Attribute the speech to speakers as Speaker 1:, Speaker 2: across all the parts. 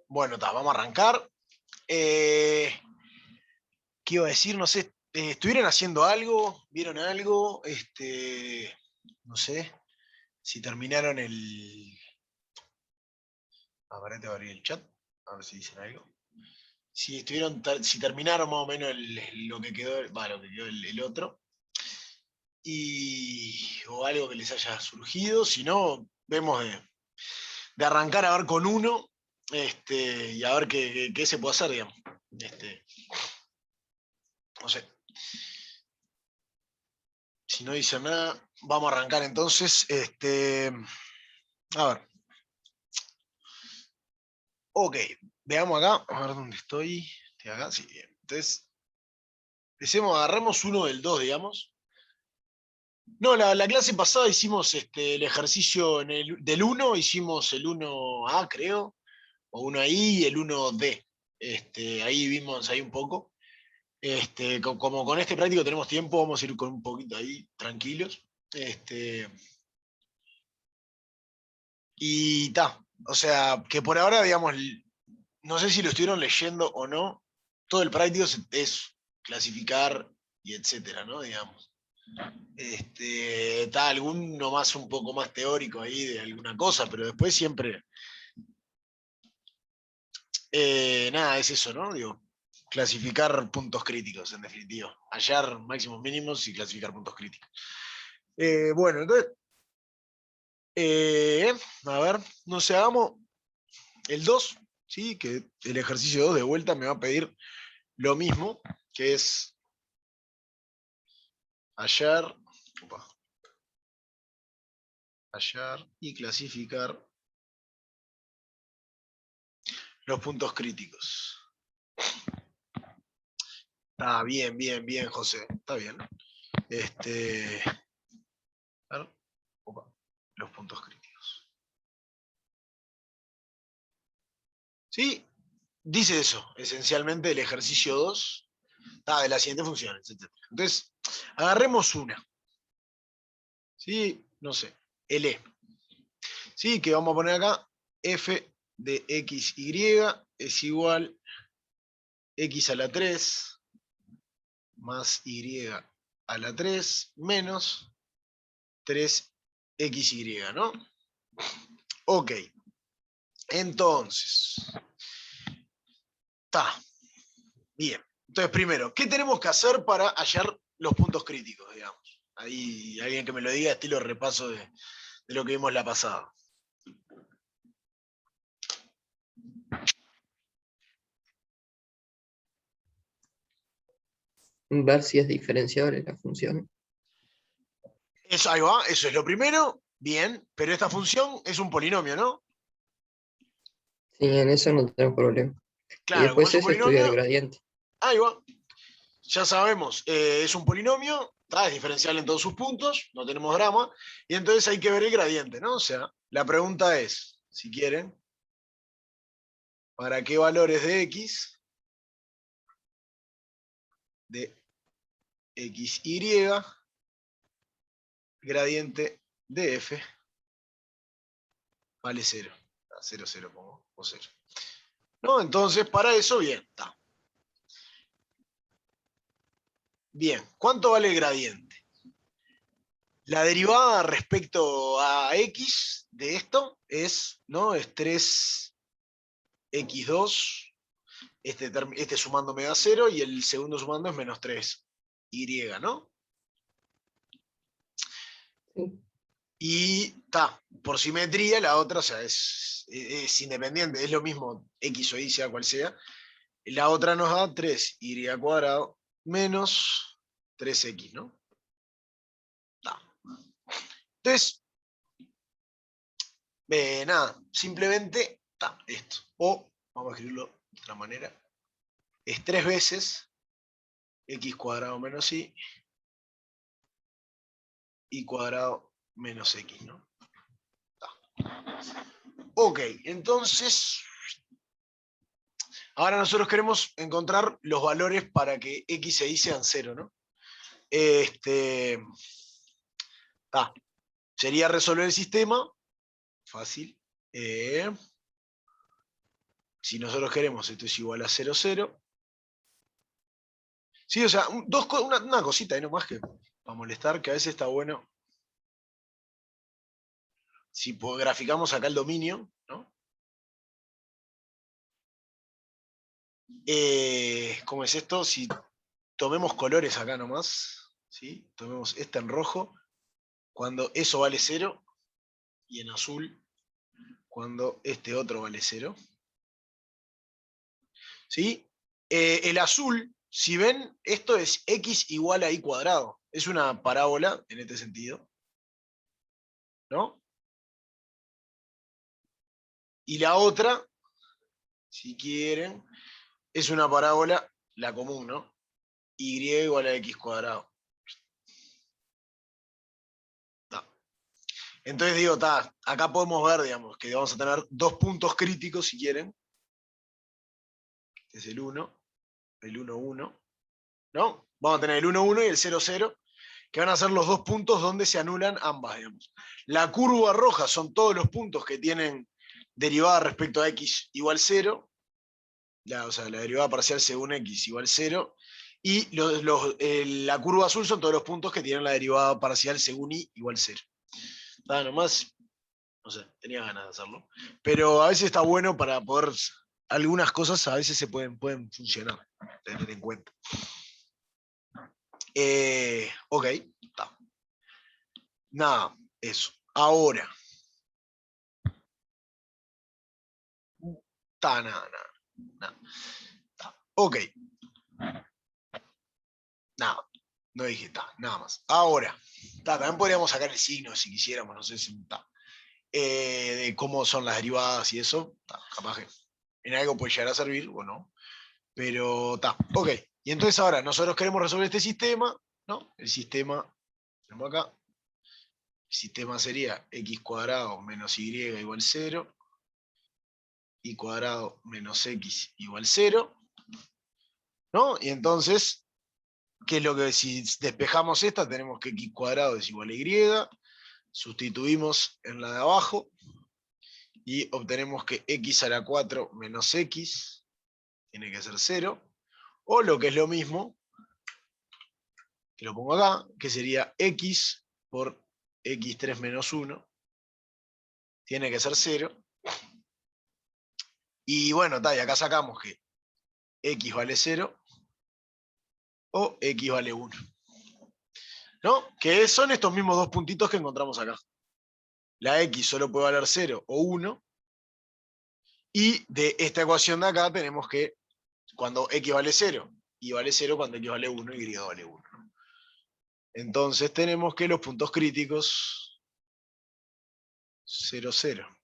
Speaker 1: Bueno, vamos a arrancar. ¿Qué iba a decir? No sé, ¿estuvieron haciendo algo? ¿Vieron algo? No sé, si terminaron el... A ver, te voy a abrir el chat, a ver si dicen algo. Si terminaron más o menos lo que quedó, lo que quedó el otro. O algo que les haya surgido. Si no, vemos de arrancar a ver con uno, y a ver qué se puede hacer, digamos. No sé. Si no dicen nada, vamos a arrancar entonces. A ver. Ok, veamos acá. A ver dónde estoy. Estoy acá, sí, bien. Entonces, agarremos uno del 2, digamos. No, la clase pasada hicimos el ejercicio del 1, hicimos el 1A, creo, o 1I y el 1D. Ahí vimos ahí un poco. Como con este práctico tenemos tiempo, vamos a ir con un poquito ahí, tranquilos. Y ta, o sea, que por ahora, digamos, no sé si lo estuvieron leyendo o no, todo el práctico es clasificar y etcétera, ¿no? Digamos. Está alguno más un poco más teórico ahí de alguna cosa, pero después siempre, nada, es eso, ¿no? Digo, clasificar puntos críticos, en definitiva. Hallar máximos mínimos y clasificar puntos críticos. Bueno, entonces, a ver, no sé, hagamos el 2, ¿sí? Que el ejercicio 2 de vuelta me va a pedir lo mismo, que es hallar y clasificar los puntos críticos. Ah, bien, bien, bien, José. Está bien. A ver, los puntos críticos. Sí, dice eso, esencialmente el ejercicio 2, de las siguientes funciones, etc. Entonces, agarremos una. ¿Sí? No sé, el E. ¿Sí? Que vamos a poner acá, f de xy es igual x a la 3 más y a la 3 menos 3xy, ¿no? Ok. Entonces, está bien. Entonces, primero, ¿qué tenemos que hacer para hallar los puntos críticos, digamos? Ahí alguien que me lo diga, estilo repaso de lo que vimos la pasada.
Speaker 2: Ver si es diferenciable la función.
Speaker 1: Eso, ahí va, eso es lo primero. Bien, pero esta función es un polinomio, ¿no?
Speaker 2: Sí, en eso no tenemos problema. Y
Speaker 1: Claro, como
Speaker 2: después
Speaker 1: es un
Speaker 2: es estudiar
Speaker 1: polinomio,
Speaker 2: gradiente.
Speaker 1: ahí va. Ya sabemos, es un polinomio, es diferenciable en todos sus puntos, no tenemos drama, y entonces hay que ver el gradiente, ¿no? O sea, la pregunta es, si quieren, ¿para qué valores de x, de xy, gradiente de f vale 0? 0, 0 pongo, o 0. ¿No? Entonces, para eso, bien, está. Bien, ¿cuánto vale el gradiente? La derivada respecto a x de esto es, ¿no? Es 3x2, este sumando me da 0 y el segundo sumando es menos 3y, ¿no?
Speaker 2: Sí.
Speaker 1: Y está, por simetría, la otra, o sea, es independiente, es lo mismo x o y, sea cual sea. La otra nos da 3y cuadrado menos 3x, ¿no? Está. Entonces, nada, simplemente está esto. O, vamos a escribirlo de otra manera, es 3 veces x cuadrado menos y cuadrado menos x, ¿no? Ok, entonces, ahora nosotros queremos encontrar los valores para que x e y sean 0, ¿no? Sería resolver el sistema, fácil. si nosotros queremos esto es igual a 0, 0. Sí, o sea, una cosita ahí nomás que para molestar, que a veces está bueno. Si graficamos acá el dominio, ¿no? ¿Cómo es esto? Si tomemos colores acá nomás, ¿sí? Tomemos este en rojo, cuando eso vale 0, y en azul, cuando este otro vale 0. ¿Sí? El azul, si ven, esto es x igual a y cuadrado. Es una parábola en este sentido, ¿no? Y la otra, si quieren, es una parábola, la común, ¿no? Y igual a x cuadrado. Entonces digo, acá podemos ver, digamos, que vamos a tener dos puntos críticos, si quieren. Es el 1, el 1, 1, ¿no? Vamos a tener el 1, 1 y el 0, 0, que van a ser los dos puntos donde se anulan ambas, digamos. La curva roja son todos los puntos que tienen derivada respecto a x igual 0, o sea, la derivada parcial según x igual 0, y la curva azul son todos los puntos que tienen la derivada parcial según y igual 0. Nada, nomás, no sé, tenía ganas de hacerlo. Pero a veces está bueno para poder, algunas cosas a veces se pueden funcionar, tener en cuenta. Ok, está. Nada, eso. Ahora. Nada. Ok. Nada. No dije nada más. Ahora. También podríamos sacar el signo si quisiéramos, no sé si de cómo son las derivadas y eso. Capaz que en algo puede llegar a servir o no. Pero ok. Y entonces ahora nosotros queremos resolver este sistema, ¿no? El sistema, tenemos acá. El sistema sería x cuadrado menos y igual 0. Y cuadrado menos x igual 0. ¿No? Y entonces, ¿qué es lo que si despejamos esta? Tenemos que x cuadrado es igual a y. Sustituimos en la de abajo. Y obtenemos que x a la 4 menos x tiene que ser 0. O lo que es lo mismo, que lo pongo acá, que sería x por x3 menos 1 tiene que ser 0. Y bueno, y acá sacamos que x vale 0 o x vale 1. ¿No? Que son estos mismos dos puntitos que encontramos acá. La x solo puede valer 0 o 1. Y de esta ecuación de acá tenemos que cuando x vale 0, y vale 0 cuando x vale 1, y vale 1. Entonces tenemos que los puntos críticos 0, 0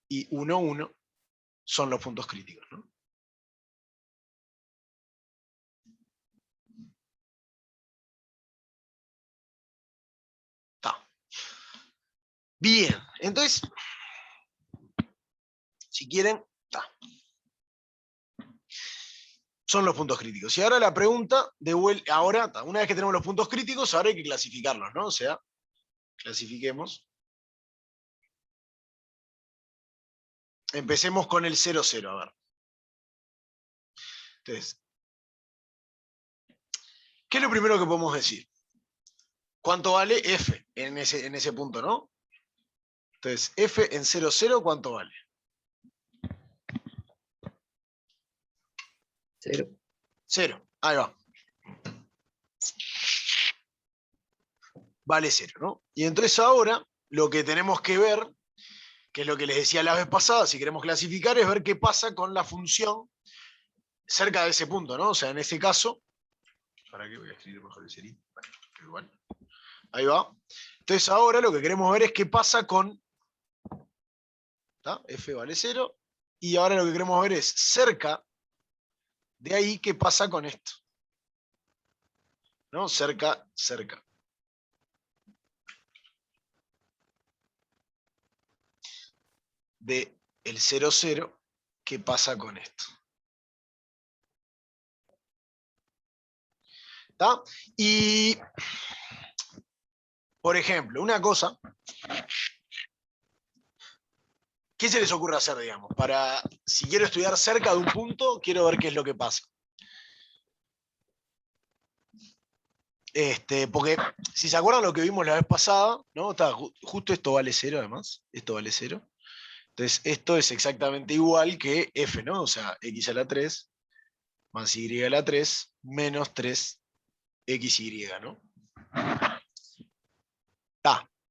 Speaker 1: y 1, 1 son los puntos críticos, ¿no? Bien, entonces, si quieren, son los puntos críticos. Y ahora la pregunta, ahora, una vez que tenemos los puntos críticos, ahora hay que clasificarlos, ¿no? O sea, clasifiquemos. Empecemos con el 0, 0, a ver. Entonces, ¿qué es lo primero que podemos decir? ¿Cuánto vale f en ese punto, no? Entonces, f en 0, 0, ¿cuánto vale?
Speaker 2: 0.
Speaker 1: 0, ahí va. Vale 0, ¿no? Y entonces ahora lo que tenemos que ver, que es lo que les decía la vez pasada, si queremos clasificar, es ver qué pasa con la función cerca de ese punto, ¿no? O sea, en ese caso, ¿para qué voy a escribir mejor el serito? Bueno, igual. Ahí va. Entonces ahora lo que queremos ver es qué pasa con f vale 0, y ahora lo que queremos ver es cerca de ahí qué pasa con esto. ¿No? Cerca. De el 0, 0, ¿qué pasa con esto? ¿Está? Y, por ejemplo, una cosa ¿Qué se les ocurre hacer, digamos? Para, si quiero estudiar cerca de un punto, quiero ver qué es lo que pasa. Porque si se acuerdan lo que vimos la vez pasada, ¿no? Justo esto vale 0 además. Esto vale 0. Entonces, esto es exactamente igual que f, ¿no? O sea, x a la 3 más y a la 3 menos 3xy, ¿no?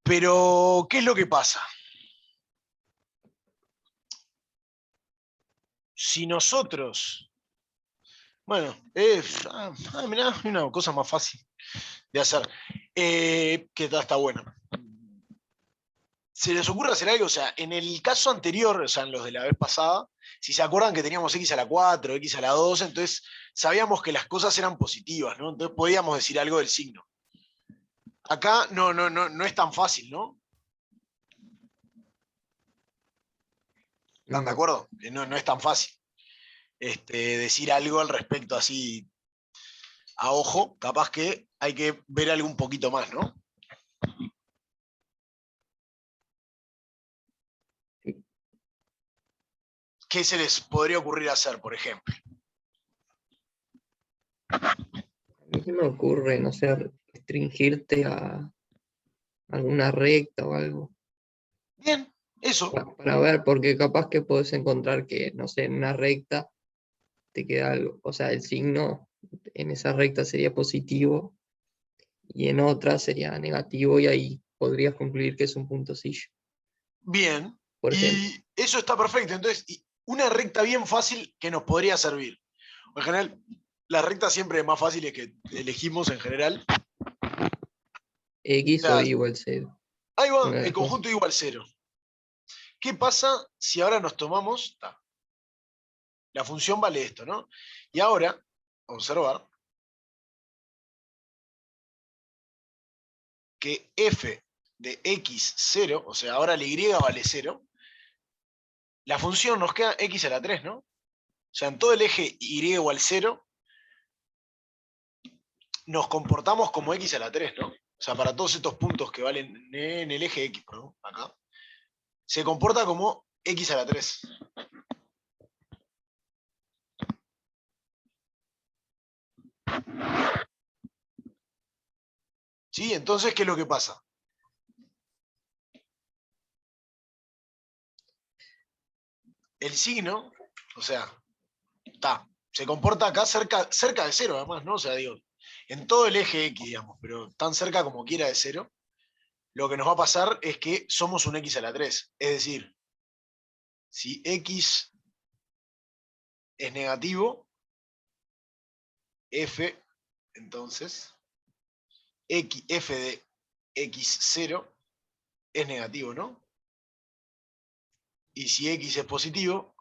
Speaker 1: Pero, ¿qué es lo que pasa? Si nosotros... Bueno, mirá, hay una cosa más fácil de hacer, que está bueno. ¿Se les ocurre hacer algo? O sea, en el caso anterior, o sea, en los de la vez pasada, si se acuerdan que teníamos x a la 4, x a la 2, entonces sabíamos que las cosas eran positivas, ¿no? Entonces podíamos decir algo del signo. Acá no es tan fácil, ¿no? ¿Están de
Speaker 2: No.
Speaker 1: acuerdo? Que no es tan fácil decir algo al respecto así a ojo. Capaz que hay que ver algo un poquito más, ¿no? ¿Qué se les podría ocurrir hacer, por ejemplo?
Speaker 2: A mí se me ocurre, no sé, restringirte a alguna recta o algo.
Speaker 1: Bien, eso.
Speaker 2: Para ver, porque capaz que puedes encontrar que, no sé, en una recta te queda algo, o sea, el signo en esa recta sería positivo y en otra sería negativo y ahí podrías concluir que es un puntosillo,
Speaker 1: Bien.
Speaker 2: por ejemplo.
Speaker 1: Y eso está perfecto. Entonces, una recta bien fácil que nos podría servir. En general, las rectas siempre más fáciles que elegimos en general. O
Speaker 2: X o
Speaker 1: sea,
Speaker 2: Y igual 0,
Speaker 1: ahí va,
Speaker 2: una de
Speaker 1: el
Speaker 2: las dos.
Speaker 1: conjunto igual 0. ¿Qué pasa si ahora nos tomamos... La función vale esto, ¿no? Y ahora, observar que f de x0, o sea, ahora la y vale 0, la función nos queda x a la 3, ¿no? O sea, en todo el eje y igual 0, nos comportamos como x a la 3, ¿no? O sea, para todos estos puntos que valen en el eje x, ¿no? Acá, se comporta como x a la 3. ¿Sí? Entonces, ¿qué es lo que pasa? El signo, o sea, se comporta acá cerca de 0, además, ¿no? O sea, digo, en todo el eje X, digamos, pero tan cerca como quiera de 0, lo que nos va a pasar es que somos un X a la 3. Es decir, si X es negativo, F, entonces, F de X0 es negativo, ¿no? Y si X es positivo,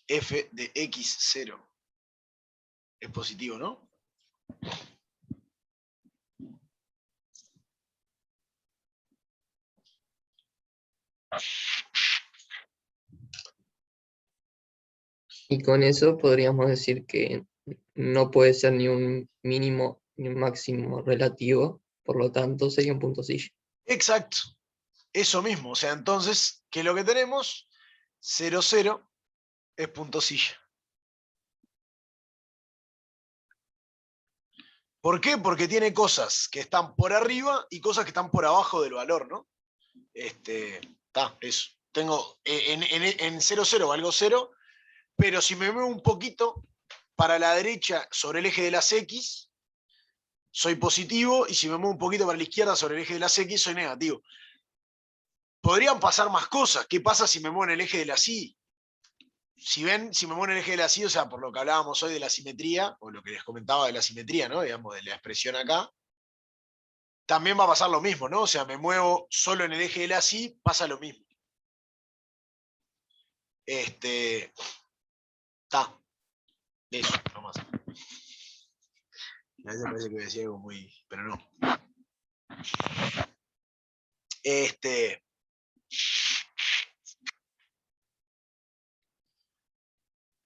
Speaker 1: F de X0 es positivo, ¿no?
Speaker 2: Y con eso podríamos decir que no puede ser ni un mínimo ni un máximo relativo, por lo tanto sería un puntosillo.
Speaker 1: Exacto, eso mismo. O sea, entonces, ¿qué es lo que tenemos? 0, 0 es puntosilla. ¿Por qué? Porque tiene cosas que están por arriba y cosas que están por abajo del valor, ¿no? Eso. Tengo en 0, 0 valgo 0, pero si me muevo un poquito para la derecha sobre el eje de las X, soy positivo, y si me muevo un poquito para la izquierda sobre el eje de las X, soy negativo. Podrían pasar más cosas. ¿Qué pasa si me muevo en el eje de las Y? Si ven, si me muevo en el eje de las Y, o sea, por lo que hablábamos hoy de la simetría, o lo que les comentaba de la simetría, ¿no? Digamos, de la expresión acá, también va a pasar lo mismo, ¿no? O sea, me muevo solo en el eje de la Y, pasa lo mismo. Eso, nomás. A veces parece que voy a decir algo muy... pero no.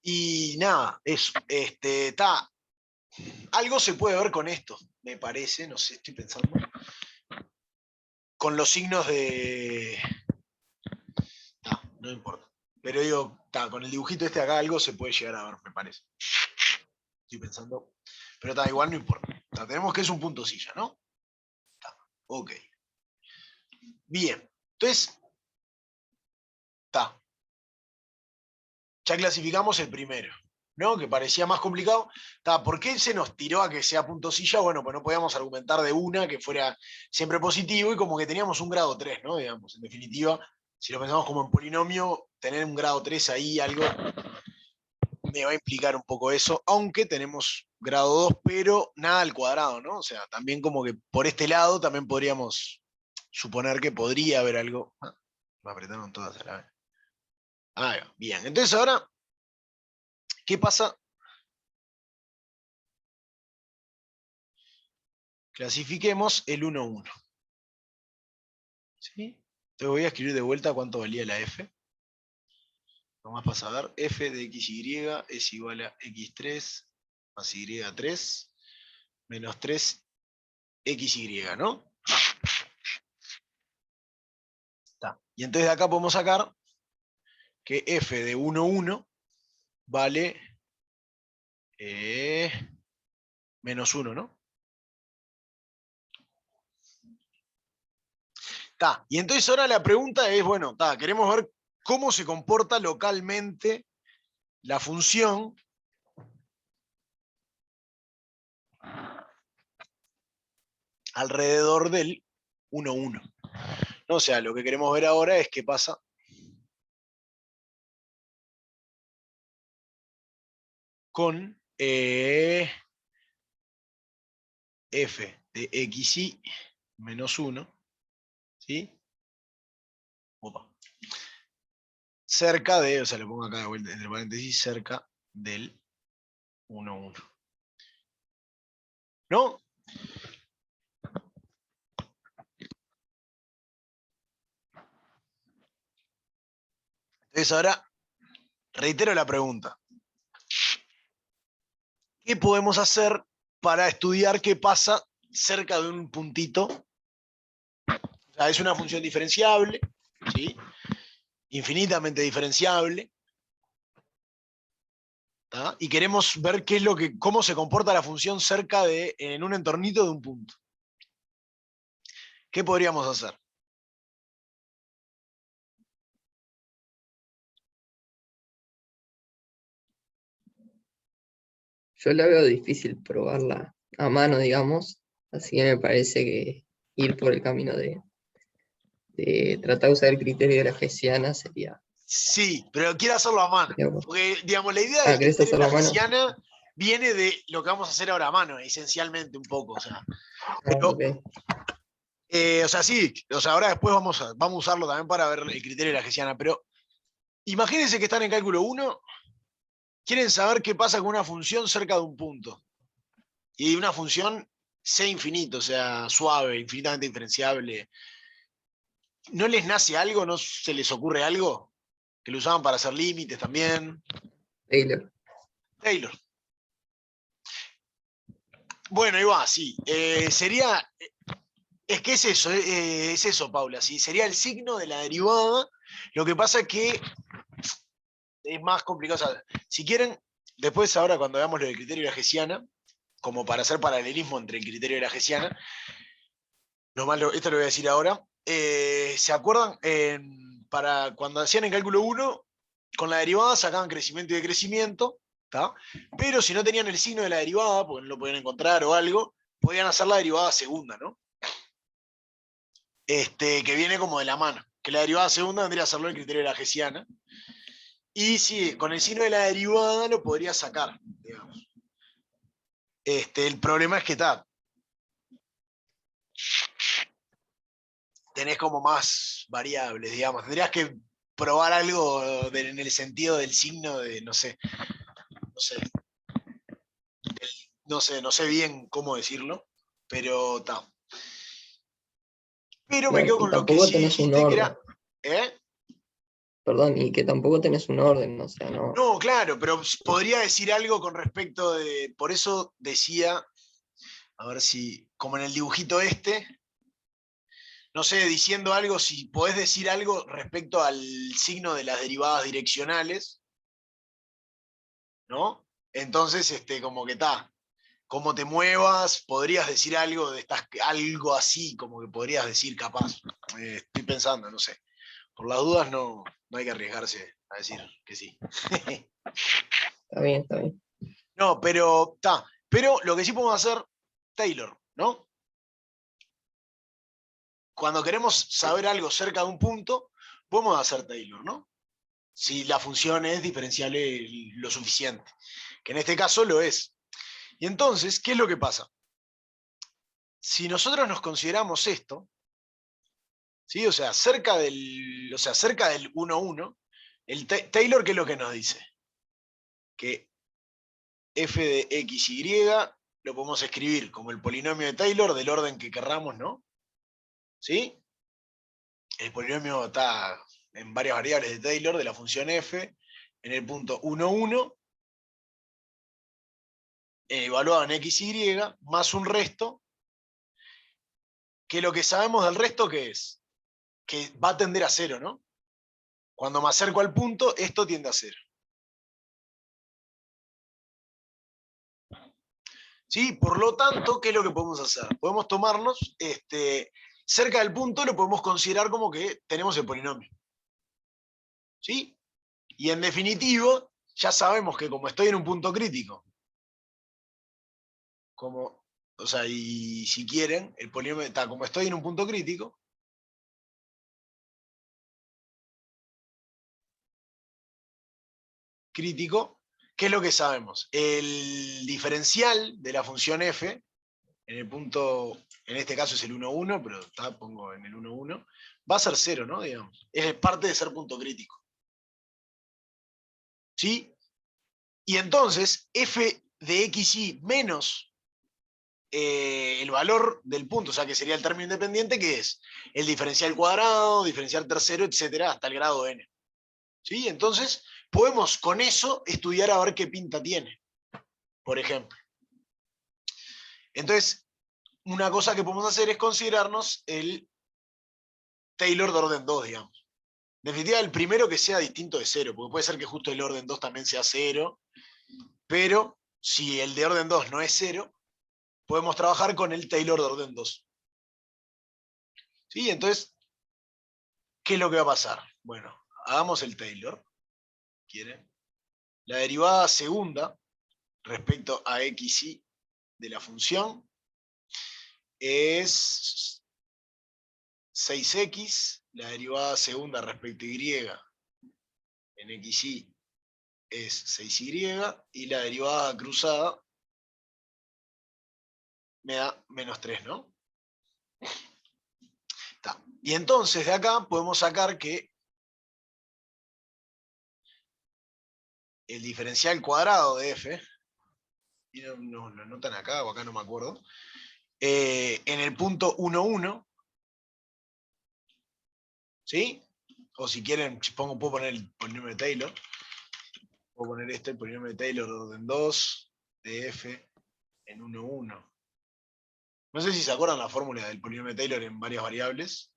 Speaker 1: Y nada, eso. Algo se puede ver con esto, me parece, no sé, estoy pensando. con los signos de... No importa. Pero digo, con el dibujito este acá algo se puede llegar a ver, me parece. Estoy pensando. Pero igual no importa. Tenemos que es un punto silla, ¿no? Ok. Bien. Entonces, ya clasificamos el primero, ¿no? Que parecía más complicado. ¿Por qué se nos tiró a que sea punto silla? Bueno, pues no podíamos argumentar de una que fuera siempre positivo y como que teníamos un grado 3, ¿no? Digamos, en definitiva, si lo pensamos como en polinomio, tener un grado 3 ahí, algo me va a implicar un poco eso, aunque tenemos grado 2, pero nada al cuadrado, ¿no? O sea, también como que por este lado también podríamos suponer que podría haber algo. Me apretaron todas a la vez. Bien. Entonces ahora, ¿qué pasa? Clasifiquemos el 1-1. ¿Sí? Entonces voy a escribir de vuelta cuánto valía la f. Nomás para saber, f de xy es igual a x3 más y3 menos 3xy, ¿no? Y entonces de acá podemos sacar que f de 1,1 vale menos 1, ¿no? Y entonces ahora la pregunta es, bueno, queremos ver cómo se comporta localmente la función alrededor del 1,1. O sea, lo que queremos ver ahora es qué pasa con f de xy menos 1, ¿sí? Opa. Cerca de, o sea, le pongo acá de vuelta entre paréntesis, cerca del 1,1. ¿No? Entonces ahora reitero la pregunta. ¿Qué podemos hacer para estudiar qué pasa cerca de un puntito? O sea, es una función diferenciable, ¿sí? Infinitamente diferenciable. Y queremos ver qué es cómo se comporta la función cerca en un entornito de un punto. ¿Qué podríamos hacer?
Speaker 2: Yo la veo difícil probarla a mano, digamos, así que me parece que ir por el camino de tratar de usar el criterio de la Hessiana sería...
Speaker 1: Sí, pero quiero hacerlo a mano. Porque, digamos, la idea del
Speaker 2: ¿querés
Speaker 1: criterio de
Speaker 2: hacerlo
Speaker 1: la
Speaker 2: a mano?
Speaker 1: Hessiana viene de lo que vamos a hacer ahora a mano, esencialmente un poco. O sea, pero,
Speaker 2: Okay.
Speaker 1: o sea, sí, o sea, ahora después vamos a usarlo también para ver el criterio de la Hessiana, pero imagínense que están en cálculo 1, quieren saber qué pasa con una función cerca de un punto. Y una función C infinito, o sea, suave, infinitamente diferenciable. ¿No les nace algo? ¿No se les ocurre algo? Que lo usaban para hacer límites también.
Speaker 2: Taylor.
Speaker 1: Taylor. Bueno, ahí va, sí. Sería. Es que es eso, Paula. ¿Sí? Sería el signo de la derivada. Lo que pasa es que es más complicado. O sea, si quieren, después, ahora cuando veamos lo del criterio de la Hessiana, como para hacer paralelismo entre el criterio de la Hessiana, esto lo voy a decir ahora. ¿Se acuerdan? Para cuando hacían en cálculo 1, con la derivada sacaban crecimiento y decrecimiento, ¿tá? Pero si no tenían el signo de la derivada, porque no lo podían encontrar o algo, podían hacer la derivada segunda, ¿no? Que viene como de la mano. Que la derivada segunda vendría a hacerlo el criterio de la Hessiana. Y sí, con el signo de la derivada lo podría sacar, digamos. El problema es que tenés como más variables, digamos. Tendrías que probar algo en el sentido del signo de, no sé bien cómo decirlo, pero está. Pero me
Speaker 2: Bueno,
Speaker 1: quedo
Speaker 2: y
Speaker 1: con lo que
Speaker 2: tampoco
Speaker 1: sí
Speaker 2: tenés un
Speaker 1: dijiste que
Speaker 2: orden.
Speaker 1: era. ¿Eh?
Speaker 2: Perdón, y que tampoco tenés un orden, o sea, no.
Speaker 1: No, claro, pero podría decir algo con respecto de. Por eso decía, a ver si, como en el dibujito no sé, diciendo algo, si podés decir algo respecto al signo de las derivadas direccionales, ¿no? Entonces, como que está, cómo te muevas, podrías decir algo algo así, como que podrías decir capaz. Estoy pensando, no sé. Por las dudas no hay que arriesgarse a decir que sí.
Speaker 2: Está bien, está bien.
Speaker 1: No, pero está. Pero lo que sí podemos hacer, Taylor, ¿no? Cuando queremos saber algo cerca de un punto, podemos hacer Taylor, ¿no? Si la función es diferenciable lo suficiente, que en este caso lo es. Y entonces, ¿qué es lo que pasa? Si nosotros nos consideramos esto, ¿sí? O sea, cerca del 1,1, Taylor, ¿qué es lo que nos dice? Que f de xy lo podemos escribir como el polinomio de Taylor del orden que querramos, ¿no? ¿Sí? El polinomio está en varias variables de Taylor de la función f en el punto 1,1 evaluado en xy más un resto, que lo que sabemos del resto que es que va a tender a cero, ¿no? Cuando me acerco al punto, esto tiende a cero. ¿Sí? Por lo tanto, ¿qué es lo que podemos hacer? Podemos tomarnos, cerca del punto lo podemos considerar como que tenemos el polinomio. ¿Sí? Y en definitivo, ya sabemos que como estoy en un punto crítico, o sea, y si quieren, el polinomio está, como estoy en un punto crítico, ¿qué es lo que sabemos? El diferencial de la función f, en el punto, en este caso es el 1,1, pero pongo en el 1,1, va a ser 0, ¿no? Digamos. Es parte de ser punto crítico. ¿Sí? Y entonces, f de xy menos el valor del punto, o sea, que sería el término independiente, que es el diferencial cuadrado, diferencial tercero, etcétera, hasta el grado n. ¿Sí? Entonces, podemos con eso estudiar a ver qué pinta tiene, por ejemplo. Entonces, una cosa que podemos hacer es considerarnos el Taylor de orden 2, digamos. En definitiva, el primero que sea distinto de 0, porque puede ser que justo el orden 2 también sea 0, pero si el de orden 2 no es 0, podemos trabajar con el Taylor de orden 2. ¿Sí? Entonces, ¿qué es lo que va a pasar? Bueno, hagamos el Taylor. ¿Quieren? La derivada segunda respecto a xy de la función es 6x, la derivada segunda respecto a y en xy es 6y, y la derivada cruzada me da menos 3, ¿no? Está. Y entonces de acá podemos sacar que el diferencial cuadrado de f, y no lo notan acá o acá no me acuerdo, en el punto 1,1, ¿sí? O si quieren, puedo poner el polinomio de Taylor. Puedo poner el polinomio de Taylor de orden 2 de f en 1,1. No sé si se acuerdan la fórmula del polinomio de Taylor en varias variables.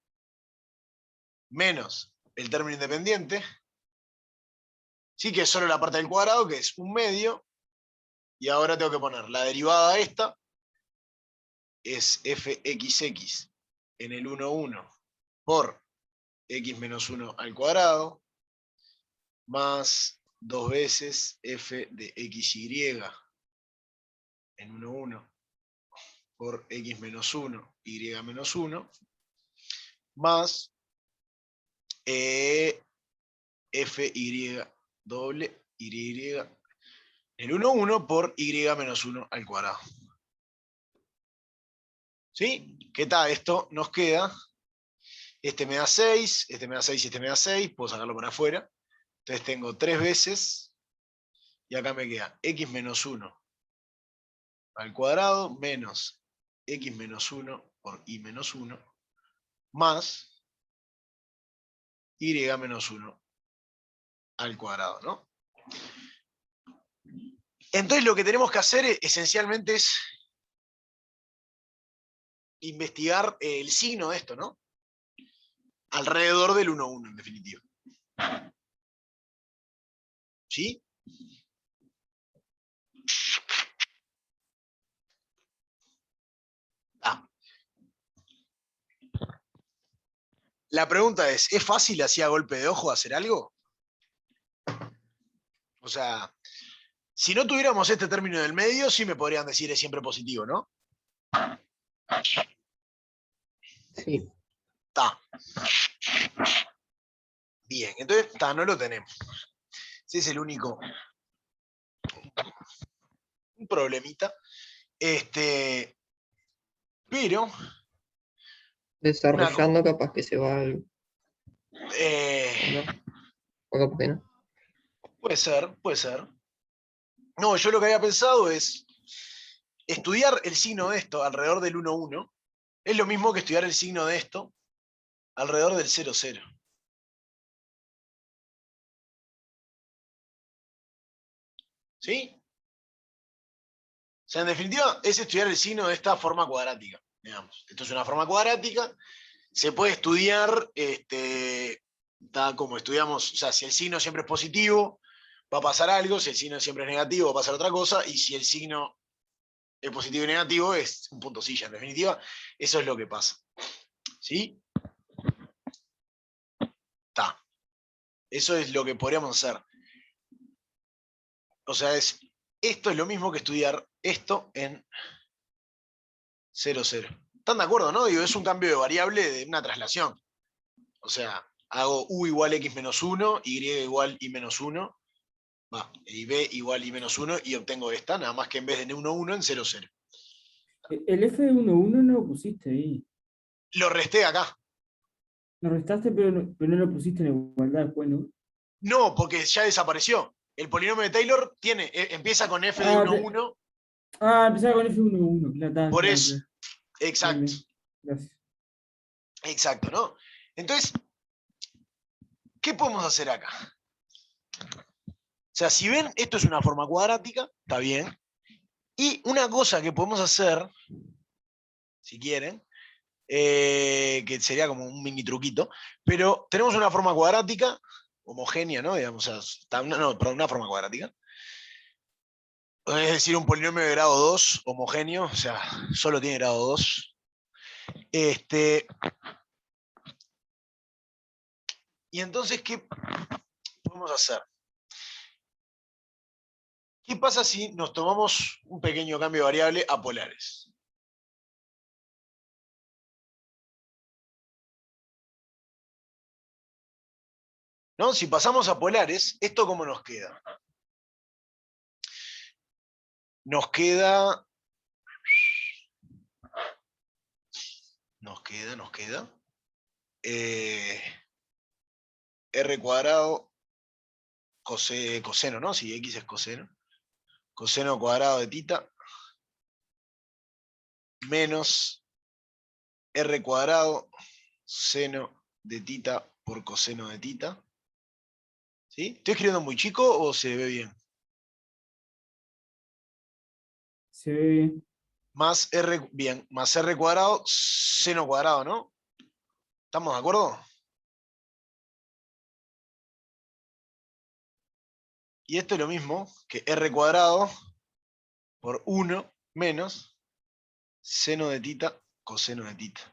Speaker 1: Menos el término independiente. Sí, que es solo la parte del cuadrado, que es 1/2. Y ahora tengo que poner la derivada esta, es fxx en el 1,1 por x menos 1 al cuadrado, más 2 veces f de xy en 1,1 por x menos 1, y menos 1, más fy doble y el 1,1 por y menos 1 al cuadrado. ¿Sí? ¿Qué tal? Esto nos queda, este me da 6, este me da 6 y este me da 6, puedo sacarlo por afuera. Entonces tengo 3 veces, y acá me queda x menos 1 al cuadrado menos x menos 1 por y menos 1 más y menos 1 al cuadrado, ¿no? Entonces lo que tenemos que hacer esencialmente es investigar el signo de esto, ¿no? alrededor del 1,1 en definitiva. ¿Sí? Ah. La pregunta es fácil así a golpe de ojo hacer algo? O sea, si no tuviéramos este término del medio, sí me podrían decir es siempre positivo, ¿no?
Speaker 2: Sí.
Speaker 1: Está. Bien, entonces no lo tenemos. Ese es el único un problemita. Pero
Speaker 2: Desarrollando capaz que se va algo, ¿o no? O capaz que no.
Speaker 1: puede ser, puede ser. No, yo lo que había pensado es estudiar el signo de esto alrededor del 1,1 es lo mismo que estudiar el signo de esto alrededor del 0,0. ¿Sí? O sea, en definitiva, es estudiar el signo de esta forma cuadrática. Digamos. Esto es una forma cuadrática. Se puede estudiar, como estudiamos, o sea, si el signo siempre es positivo, va a pasar algo, si el signo siempre es negativo, va a pasar otra cosa, y si el signo es positivo y negativo, es un punto silla. En definitiva, eso es lo que pasa. ¿Sí? Está. Eso es lo que podríamos hacer. O sea, esto es lo mismo que estudiar esto en 0,0. ¿Están de acuerdo, no? Digo, es un cambio de variable de una traslación. O sea, hago u igual x menos 1, y igual y menos 1, y b igual y menos 1, y obtengo esta, nada más que en vez de 1, 1, en 0, 0.
Speaker 3: El f de 1, 1 no lo pusiste ahí.
Speaker 1: Lo resté acá.
Speaker 3: Lo restaste, pero no lo pusiste en igualdad después, ¿no?
Speaker 1: No, porque ya desapareció. El polinomio de Taylor empieza con f de 1, 1.
Speaker 3: Empezaba con f1, 1. Claro,
Speaker 1: Por
Speaker 3: claro,
Speaker 1: eso.
Speaker 3: claro.
Speaker 1: Exacto.
Speaker 3: Bien, bien. Gracias.
Speaker 1: Exacto, ¿no? Entonces, ¿qué podemos hacer acá? O sea, si ven, esto es una forma cuadrática, está bien. Y una cosa que podemos hacer, si quieren, que sería como un mini truquito, pero tenemos una forma cuadrática, homogénea, ¿no? Digamos, o sea, una forma cuadrática. Es decir, un polinomio de grado 2, homogéneo, o sea, solo tiene grado 2. Y entonces, ¿qué podemos hacer? ¿Qué pasa si nos tomamos un pequeño cambio de variable a polares? ¿No? Si pasamos a polares, ¿esto cómo nos queda? Nos queda... R cuadrado coseno, ¿no? Si x es coseno. Coseno cuadrado de tita menos R cuadrado seno de tita por coseno de tita. ¿Sí? ¿Estoy escribiendo muy chico o se ve bien?
Speaker 3: Se ve bien.
Speaker 1: Más R cuadrado seno cuadrado, ¿no? ¿Estamos de acuerdo? Y esto es lo mismo que R cuadrado por 1 menos seno de tita coseno de tita.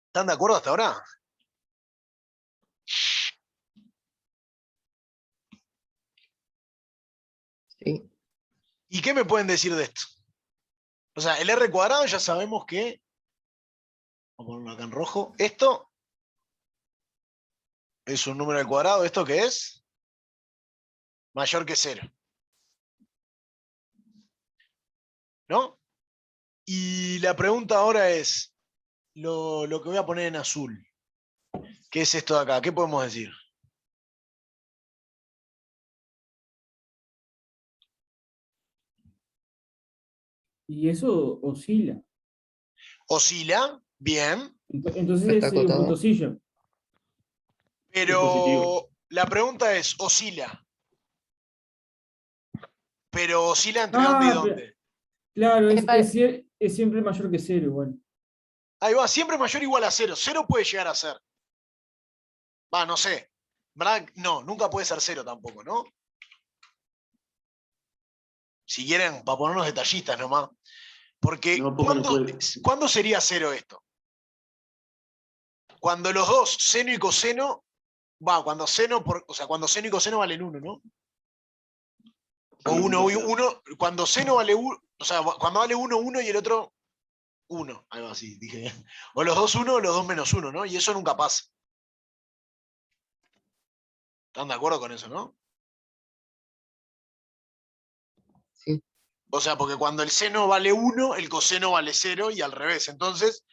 Speaker 1: ¿Están de acuerdo hasta ahora?
Speaker 2: Sí.
Speaker 1: ¿Y qué me pueden decir de esto? O sea, el R cuadrado ya sabemos que, vamos a ponerlo acá en rojo, esto es un número al cuadrado, ¿esto qué es? Mayor que 0. ¿No? Y la pregunta ahora es, lo que voy a poner en azul, ¿qué es esto de acá? ¿Qué podemos decir?
Speaker 3: Y eso oscila.
Speaker 1: Oscila, bien,
Speaker 3: Entonces
Speaker 2: Está
Speaker 3: es un
Speaker 2: acotado.
Speaker 3: puntosillo.
Speaker 4: Es positivo.
Speaker 1: pero la pregunta es, oscila. ¿Pero oscila entre dónde y
Speaker 3: Ah,
Speaker 1: dónde?
Speaker 3: claro,
Speaker 2: Epa,
Speaker 3: es siempre mayor que cero igual.
Speaker 1: Ahí va, siempre mayor o igual a cero. Cero puede llegar a ser. Va, no sé. ¿Verdad? No, nunca puede ser cero tampoco, ¿no? Si quieren, para ponernos detallistas nomás. Porque,
Speaker 4: No, porque no puede.
Speaker 1: ¿cuándo sería cero esto? Cuando los dos, seno y coseno, cuando seno, o sea, cuando seno y coseno valen 1, ¿no? O 1 y 1, cuando seno vale 1, o sea, cuando vale 1, 1 y el otro 1. Algo así, dije bien. O los dos 1 o los dos menos 1, ¿no? Y eso nunca pasa. ¿Están de acuerdo con eso, no?
Speaker 2: sí.
Speaker 1: O sea, porque cuando el seno vale 1, el coseno vale 0 y al revés. Entonces,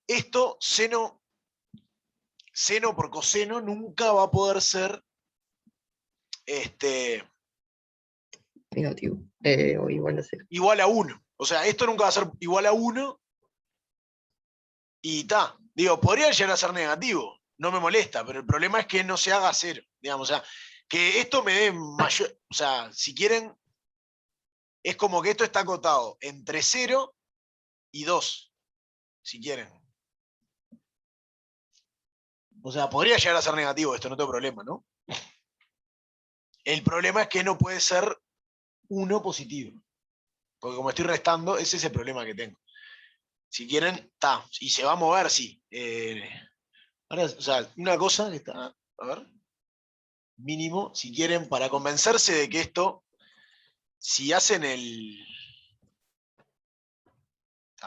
Speaker 1: esto, seno por coseno, nunca va a poder ser
Speaker 2: Negativo. O igual a cero.
Speaker 1: igual a 1. O sea, esto nunca va a ser igual a 1 y ta. Digo, podría llegar a ser negativo, no me molesta, pero el problema es que no se haga 0. Digamos, o sea, que esto me dé mayor. O sea, si quieren, es como que esto está acotado entre 0 y 2, si quieren. O sea, podría llegar a ser negativo esto, no tengo problema, ¿no? El problema es que no puede ser 1 positivo. Porque como estoy restando, ese es el problema que tengo. Si quieren, está. Y se va a mover, sí. Ahora, o sea, una cosa que está, a ver, mínimo, si quieren, para convencerse de que esto, si hacen el...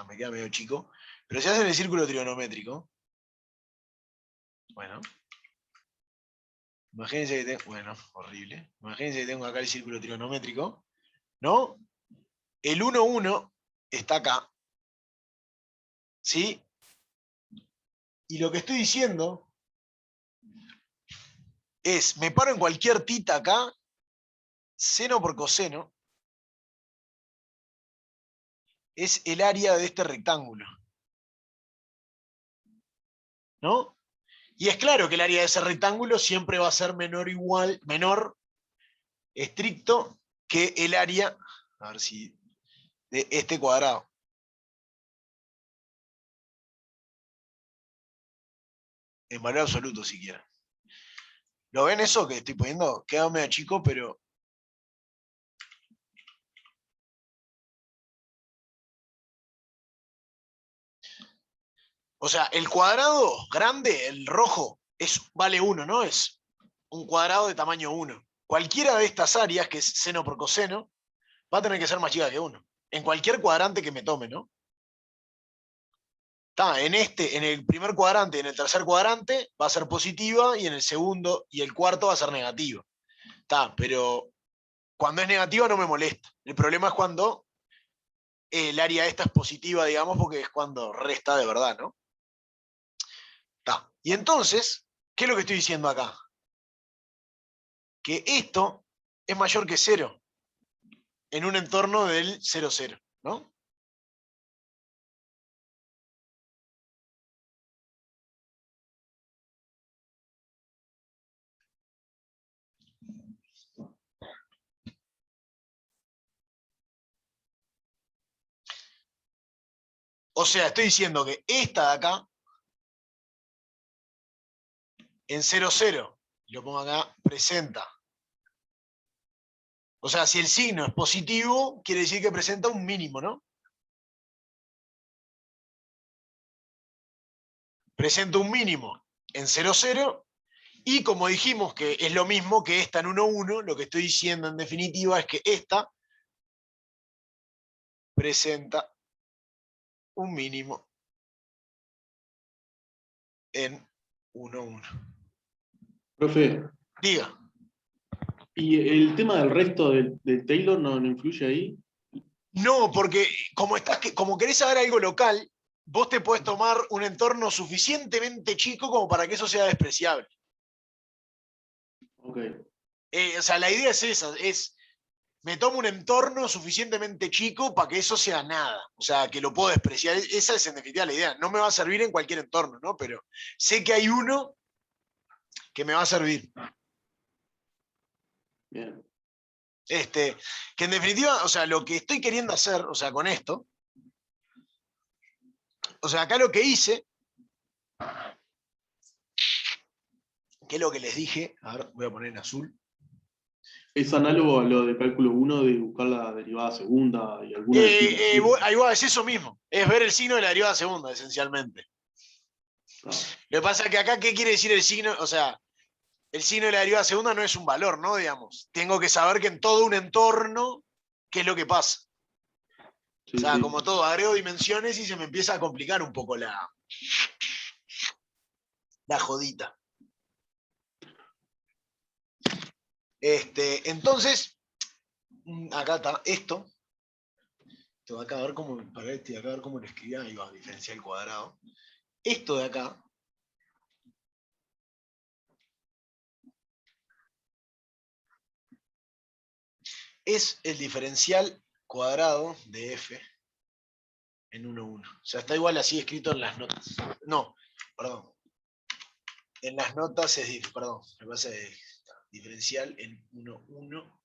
Speaker 1: me queda medio chico, pero si hacen el círculo trigonométrico, bueno, imagínense que tengo, bueno, horrible, imagínense que tengo acá el círculo trigonométrico, ¿no? El 1, 1 está acá, ¿sí? Y lo que estoy diciendo es, me paro en cualquier tita acá, seno por coseno, es el área de este rectángulo, ¿no? Y es claro que el área de ese rectángulo siempre va a ser menor estricto que el área, a ver si, de este cuadrado. En valor absoluto, si quieren. ¿Lo ven eso que estoy poniendo? Queda medio chico, pero... O sea, el cuadrado grande, el rojo, vale 1, ¿no? Es un cuadrado de tamaño 1. Cualquiera de estas áreas, que es seno por coseno, va a tener que ser más chica que 1. En cualquier cuadrante que me tome, ¿no? En el primer cuadrante y en el tercer cuadrante va a ser positiva y en el segundo y el cuarto va a ser negativa. Pero cuando es negativa no me molesta. El problema es cuando el área esta es positiva, digamos, porque es cuando resta de verdad, ¿no? Y entonces, ¿qué es lo que estoy diciendo acá? Que esto es mayor que 0 en un entorno del 0, 0, ¿no? O sea, estoy diciendo que esta de acá, en 0, 0, lo pongo acá, presenta. O sea, si el signo es positivo, quiere decir que presenta un mínimo, ¿no? Presenta un mínimo en 0, 0, y como dijimos que es lo mismo que esta en 1, 1, lo que estoy diciendo en definitiva es que esta presenta un mínimo en 1, 1.
Speaker 4: Profe,
Speaker 1: Diga.
Speaker 4: ¿y el tema del resto de Taylor no influye ahí?
Speaker 1: No, porque como querés saber algo local, vos te podés tomar un entorno suficientemente chico como para que eso sea despreciable.
Speaker 4: Ok.
Speaker 1: O sea, la idea es esa, es me tomo un entorno suficientemente chico para que eso sea nada. O sea, que lo puedo despreciar. Esa es en definitiva la idea. No me va a servir en cualquier entorno, ¿no? Pero sé que hay uno que me va a servir.
Speaker 4: Bien.
Speaker 1: Que en definitiva, o sea, lo que estoy queriendo hacer, o sea, con esto, o sea, acá lo que hice, que es lo que les dije, a ver, voy a poner en azul.
Speaker 4: Es análogo a lo de cálculo 1 de buscar la derivada segunda y alguna de tipo así.
Speaker 1: Ahí va, es eso mismo, es ver el signo de la derivada segunda, esencialmente.
Speaker 4: Ah,
Speaker 1: Lo que pasa es que acá, ¿qué quiere decir el signo? O sea, el signo de la derivada segunda no es un valor, ¿no? Digamos, tengo que saber que en todo un entorno, ¿qué es lo que pasa?
Speaker 4: sí,
Speaker 1: O sea,
Speaker 4: sí.
Speaker 1: como todo, agrego dimensiones y se me empieza a complicar un poco la jodita. Entonces, acá está esto. Esto de acá, a ver cómo, para este de acá, a ver cómo lo escribía, ahí va, diferencial cuadrado. Esto de acá es el diferencial cuadrado de f en 1,1. O sea, está igual así escrito en las notas. No, perdón. En las notas es, perdón, me pasa diferencial en 1,1.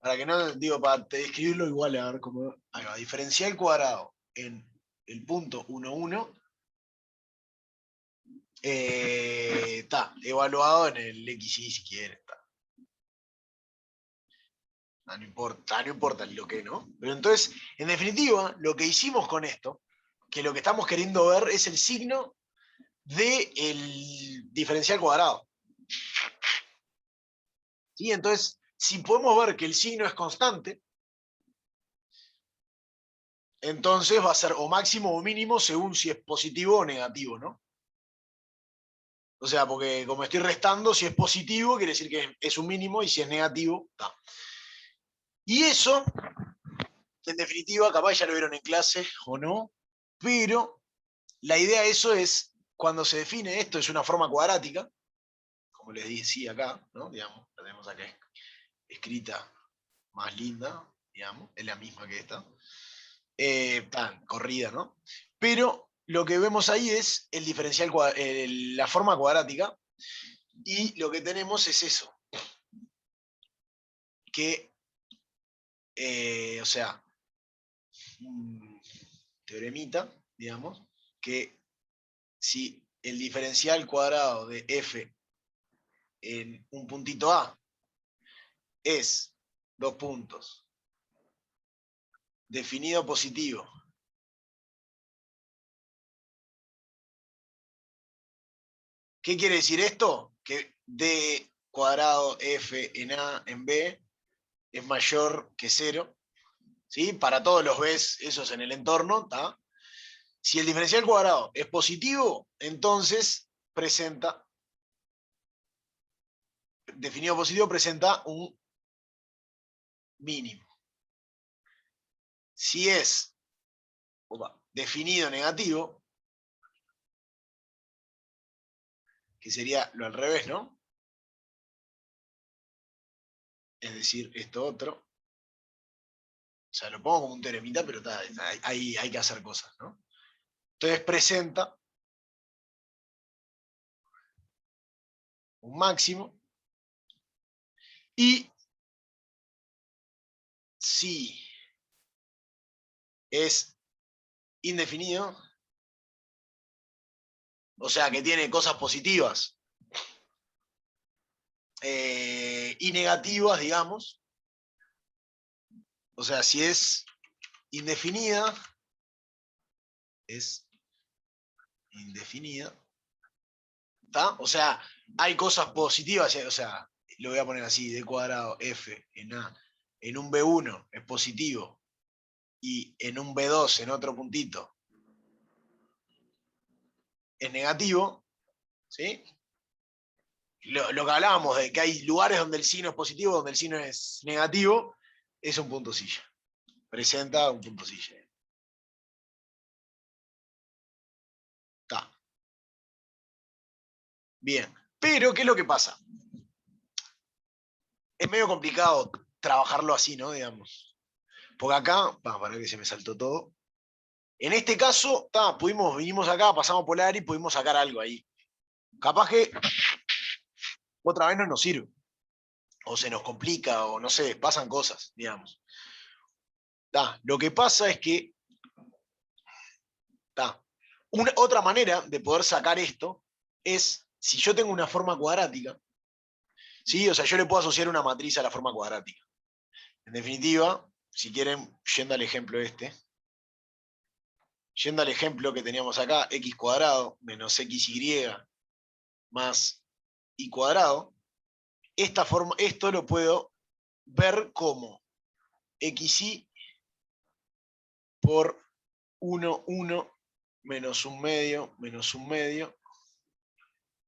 Speaker 1: Para que no, digo, para escribirlo igual, a ver cómo. Ahí va, diferencial cuadrado en el punto 1,1 está evaluado en el XY si quiere. No importa, no importa lo que no. Pero entonces, en definitiva, lo que hicimos con esto, que lo que estamos queriendo ver es el signo del diferencial cuadrado. ¿Sí? Entonces, si podemos ver que el signo es constante, entonces va a ser o máximo o mínimo según si es positivo o negativo, ¿no? O sea, porque como estoy restando, si es positivo, quiere decir que es un mínimo, y si es negativo, está. Y eso, en definitiva, capaz ya lo vieron en clase o no, pero la idea de eso es, cuando se define esto, es una forma cuadrática, como les decía acá, ¿no? Digamos, la tenemos acá escrita más linda, digamos, es la misma que esta, tan corrida, ¿no? Pero lo que vemos ahí es el diferencial, la forma cuadrática, y lo que tenemos es eso, que, o sea, un teoremita, digamos, que si el diferencial cuadrado de f en un puntito A es, dos puntos, definido positivo, ¿qué quiere decir esto? Que d cuadrado f en A en B es mayor que 0, ¿sí? Para todos los B's esos en el entorno, ¿tá? Si el diferencial cuadrado es positivo, entonces presenta, definido positivo, presenta un mínimo. Si es definido negativo, que sería lo al revés, ¿no? Es decir, esto otro. O sea, lo pongo como un teoremita, pero hay que hacer cosas, ¿no? Entonces presenta un máximo, y si es indefinido, o sea que tiene cosas positivas y negativas, digamos, o sea, si es indefinida, es indefinida, ¿está? O sea, hay cosas positivas, o sea, lo voy a poner así, d cuadrado f en A, en un B1 es positivo, y en un B2, en otro puntito, es negativo, ¿sí? Lo que hablábamos de que hay lugares donde el signo es positivo, donde el signo es negativo, es un punto silla. Presenta un punto silla. Está. Bien. Pero, ¿qué es lo que pasa? es medio complicado trabajarlo así, ¿no? Digamos. Porque acá, para que se me saltó todo. En este caso, vinimos acá, pasamos por y pudimos sacar algo ahí. Capaz que otra vez no nos sirve. O se nos complica, o no sé, pasan cosas, digamos. Lo que pasa es que otra manera de poder sacar esto es si yo tengo una forma cuadrática, ¿sí? O sea, yo le puedo asociar una matriz a la forma cuadrática. En definitiva, si quieren, yendo al ejemplo yendo al ejemplo que teníamos acá, x cuadrado menos xy más y cuadrado, esto lo puedo ver como xy por 1, 1 menos 1 medio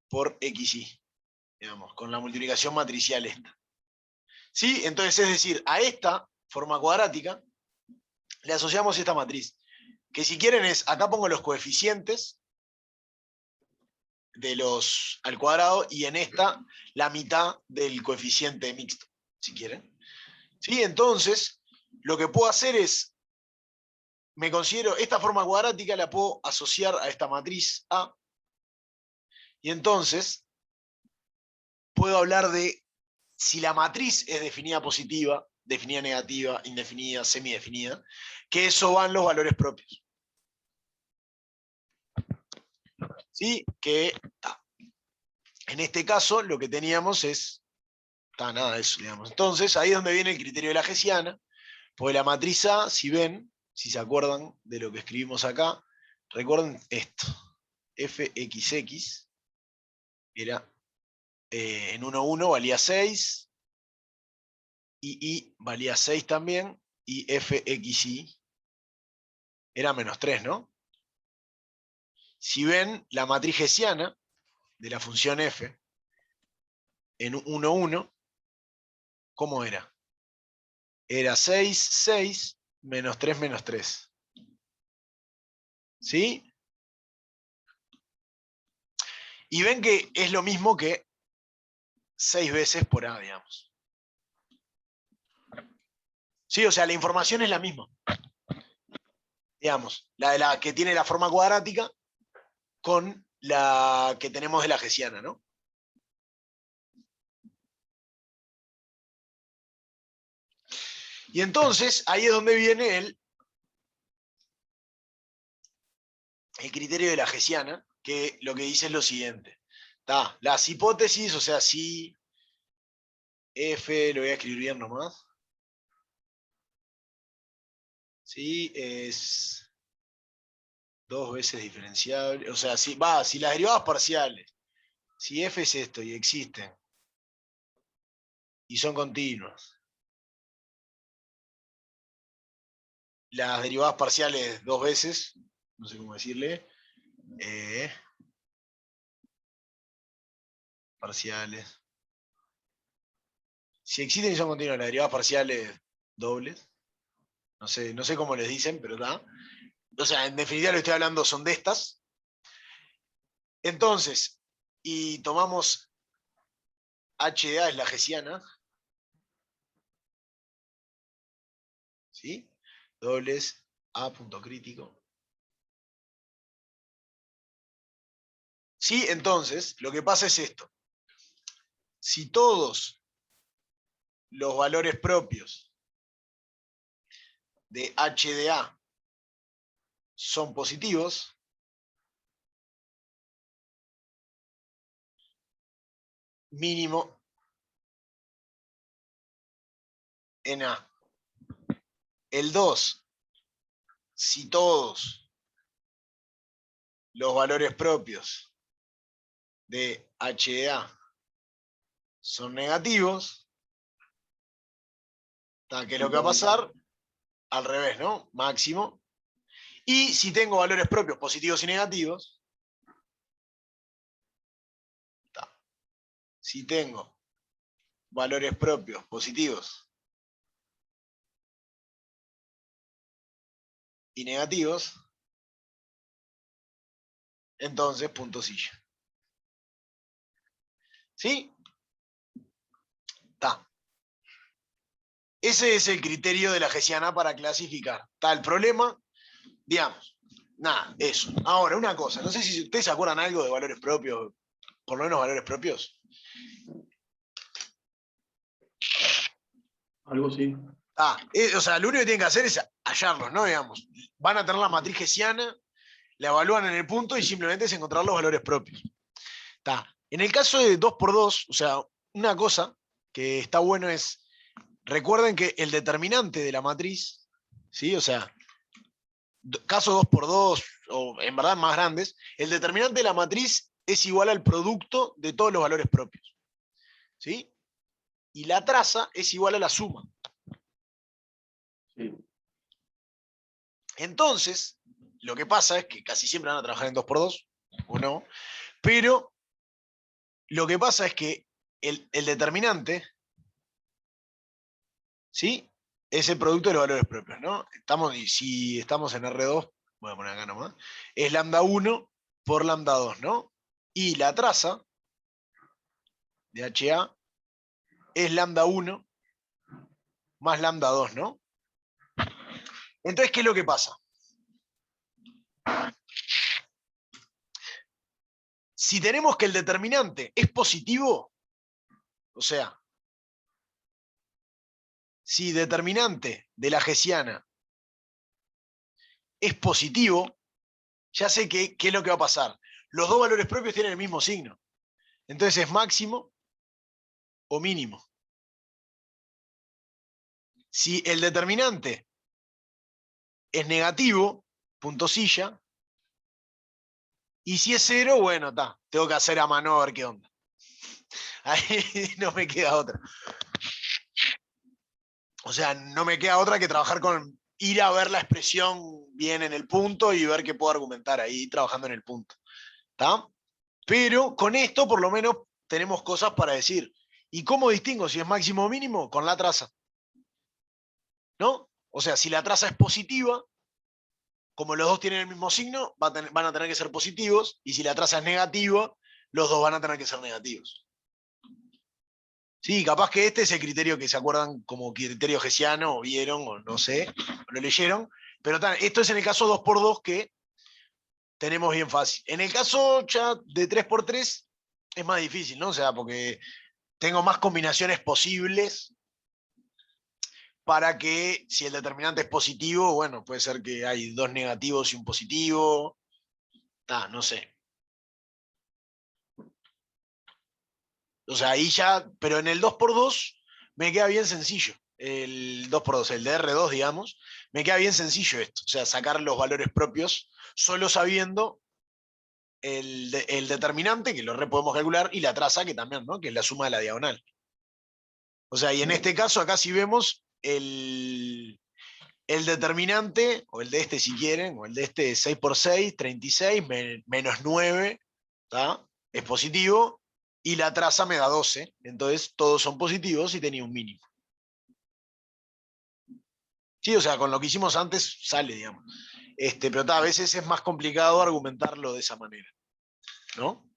Speaker 1: por xy, digamos, con la multiplicación matricial esta. ¿Sí? Entonces, es decir, a esta forma cuadrática le asociamos esta matriz, que si quieren acá pongo los coeficientes de los al cuadrado y en esta la mitad del coeficiente mixto, si quieren. ¿Sí? Entonces, lo que puedo hacer es, me considero esta forma cuadrática la puedo asociar a esta matriz A, y entonces puedo hablar de si la matriz es definida positiva, definida negativa, indefinida, semidefinida, que eso van los valores propios. ¿Sí? Que en este caso lo que teníamos es nada de eso, digamos. Entonces, ahí es donde viene el criterio de la hessiana, porque la matriz A, si ven, si se acuerdan de lo que escribimos acá, recuerden esto. fxx era en 1, 1 valía 6, y valía 6 también, y fxy era menos 3, ¿no? Si ven la matriz hessiana de la función f en 1, 1, ¿cómo era? Era 6, 6, menos 3, menos 3. ¿Sí? Y ven que es lo mismo que 6 veces por A, digamos. Sí, o sea, la información es la misma. Digamos, la de la que tiene la forma cuadrática con la que tenemos de la hessiana, ¿no? Y entonces, ahí es donde viene el criterio de la hessiana, que lo que dice es lo siguiente. Las hipótesis, o sea, si f, lo voy a escribir bien nomás. Sí, es 2 veces diferenciable. O sea, si las derivadas parciales, si f es esto y existen, y son continuas, las derivadas parciales 2 veces, no sé cómo decirle, parciales. Si existen y son continuas las derivadas parciales dobles, no sé cómo les dicen, pero está. O sea, en definitiva lo que estoy hablando son de estas. Entonces, y tomamos h de A es la hessiana, ¿sí? Dobles A punto crítico. Sí, entonces, lo que pasa es esto. Si todos los valores propios de h de A son positivos, mínimo en A. El 2, si todos los valores propios de h de A son negativos, ¿qué es lo que va a pasar? Al revés, ¿no? Máximo. Y si tengo valores propios positivos y negativos, si tengo valores propios positivos y negativos, entonces puntosilla. ¿Sí? Ese es el criterio de la Hessiana para clasificar. Está el problema, digamos. Nada, eso. Ahora, una cosa, no sé si ustedes se acuerdan algo de valores propios, por lo menos valores propios.
Speaker 4: Algo así.
Speaker 1: O sea, lo único que tienen que hacer es hallarlos, ¿no? Digamos, van a tener la matriz hessiana, la evalúan en el punto y simplemente es encontrar los valores propios. En el caso de 2×2, o sea, una cosa que está bueno es, recuerden que el determinante de la matriz, ¿sí? O sea, caso 2×2, o en verdad más grandes, el determinante de la matriz es igual al producto de todos los valores propios, ¿sí? Y la traza es igual a la suma.
Speaker 4: Sí.
Speaker 1: Entonces, lo que pasa es que casi siempre van a trabajar en 2×2, o no, pero lo que pasa es que el determinante, ¿sí? Es el producto de los valores propios, ¿no? Y si estamos en R2, voy a poner acá nomás, es lambda 1 por lambda 2, ¿no? Y la traza de HA es lambda 1 más lambda 2, ¿no? Entonces, ¿qué es lo que pasa? Si tenemos que el determinante es positivo, o sea, si determinante de la hessiana es positivo, ya sé qué es lo que va a pasar. Los dos valores propios tienen el mismo signo. Entonces es máximo o mínimo. Si el determinante es negativo, puntosilla, y si es 0, bueno, tengo que hacer a mano a ver qué onda. Ahí no me queda otra. O sea, no me queda otra que trabajar con ir a ver la expresión bien en el punto y ver qué puedo argumentar ahí trabajando en el punto. ¿Está? Pero con esto por lo menos tenemos cosas para decir. ¿Y cómo distingo si es máximo o mínimo? Con la traza. ¿No? O sea, si la traza es positiva, como los dos tienen el mismo signo, van a tener que ser positivos, y si la traza es negativa, los dos van a tener que ser negativos. Sí, capaz que este es el criterio que se acuerdan como criterio hessiano, o vieron, o no sé, o lo leyeron, pero esto es en el caso 2×2 que tenemos bien fácil. En el caso ya de 3×3 es más difícil, ¿no? O sea, porque tengo más combinaciones posibles para que si el determinante es positivo, bueno, puede ser que hay dos negativos y un positivo, no sé. O sea, ahí ya, pero en el 2×2 me queda bien sencillo. El 2×2, el de R2, digamos, me queda bien sencillo esto. O sea, sacar los valores propios solo sabiendo el determinante, que lo podemos calcular, y la traza, que también, ¿no? Que es la suma de la diagonal. O sea, y en este caso, acá si vemos el determinante, o el de este si quieren, o el de este 6×6, 36, menos 9, ¿tá? Es positivo, y la traza me da 12, entonces todos son positivos y tenía un mínimo. Sí, o sea, con lo que hicimos antes sale, digamos. Pero a veces es más complicado argumentarlo de esa manera, ¿no?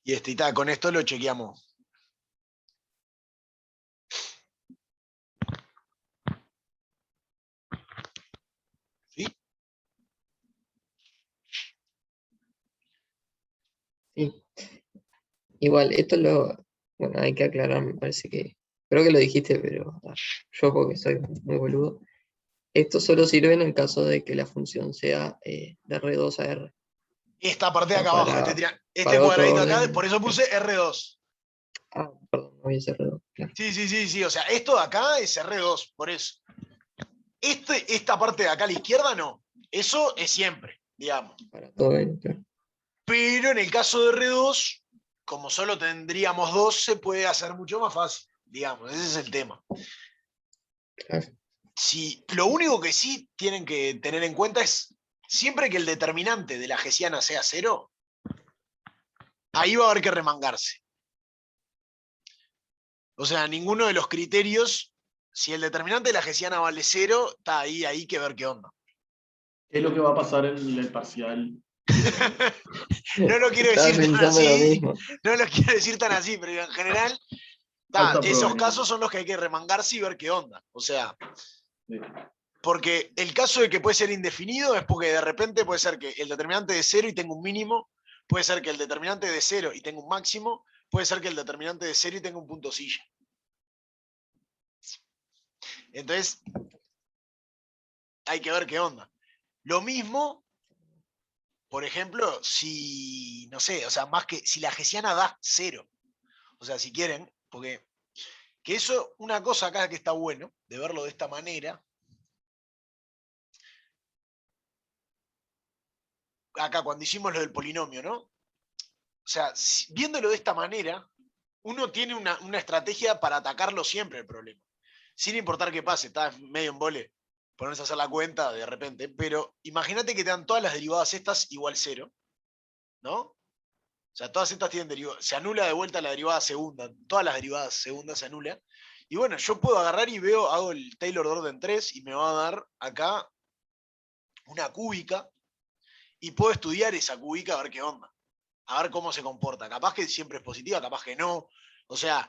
Speaker 1: Y con esto lo chequeamos. ¿Sí?
Speaker 2: Sí. Igual, bueno, hay que aclarar, me parece que, creo que lo dijiste, pero yo porque soy muy boludo, esto solo sirve en el caso de que la función sea de R2 a R.
Speaker 1: Esta parte de
Speaker 2: O sea,
Speaker 1: acá abajo, este
Speaker 2: para otro
Speaker 1: cuadradito acá,
Speaker 2: orden.
Speaker 1: por eso puse R2.
Speaker 2: Perdón, no había R2, claro.
Speaker 1: Sí, o sea, esto de acá es R2, por eso. Esta parte de acá a la izquierda no. Eso es siempre, digamos.
Speaker 2: Para todo bien, claro.
Speaker 1: Pero en el caso de R2, como solo tendríamos 2, se puede hacer mucho más fácil, digamos. Ese es el tema.
Speaker 2: Claro.
Speaker 1: Lo único que sí tienen que tener en cuenta es, siempre que el determinante de la hessiana sea 0, ahí va a haber que remangarse. O sea, ninguno de los criterios, si el determinante de la hessiana vale 0, está ahí que ver qué onda.
Speaker 4: ¿Qué es lo que va a pasar en el parcial?
Speaker 1: No lo quiero
Speaker 2: Estaba
Speaker 1: decir tan
Speaker 2: pensando lo
Speaker 1: así,
Speaker 2: mismo.
Speaker 1: no lo quiero decir tan así, pero en general,
Speaker 4: Alta
Speaker 1: esos
Speaker 4: probabilidad.
Speaker 1: casos son los que hay que remangarse y ver qué onda. O sea,
Speaker 4: Sí.
Speaker 1: porque el caso de que puede ser indefinido es porque de repente puede ser que el determinante de 0 y tenga un mínimo, puede ser que el determinante de 0 y tenga un máximo, puede ser que el determinante de 0 y tenga un punto silla. Entonces, hay que ver qué onda. Lo mismo, por ejemplo, si, no sé, o sea, más que si la hessiana da 0. O sea, si quieren, porque que eso, una cosa acá que está bueno, de verlo de esta manera, acá cuando hicimos lo del polinomio, ¿no? O sea, viéndolo de esta manera, uno tiene una estrategia para atacarlo siempre el problema. Sin importar qué pase, está medio en vole ponerse a hacer la cuenta de repente, pero imagínate que te dan todas las derivadas estas igual 0, ¿no? O sea, todas estas tienen derivadas, se anula de vuelta la derivada segunda, todas las derivadas segundas se anulan. Y bueno, yo puedo agarrar y veo, hago el Taylor de orden 3 y me va a dar acá una cúbica y puedo estudiar esa cúbica a ver qué onda, a ver cómo se comporta. Capaz que siempre es positiva, capaz que no. O sea,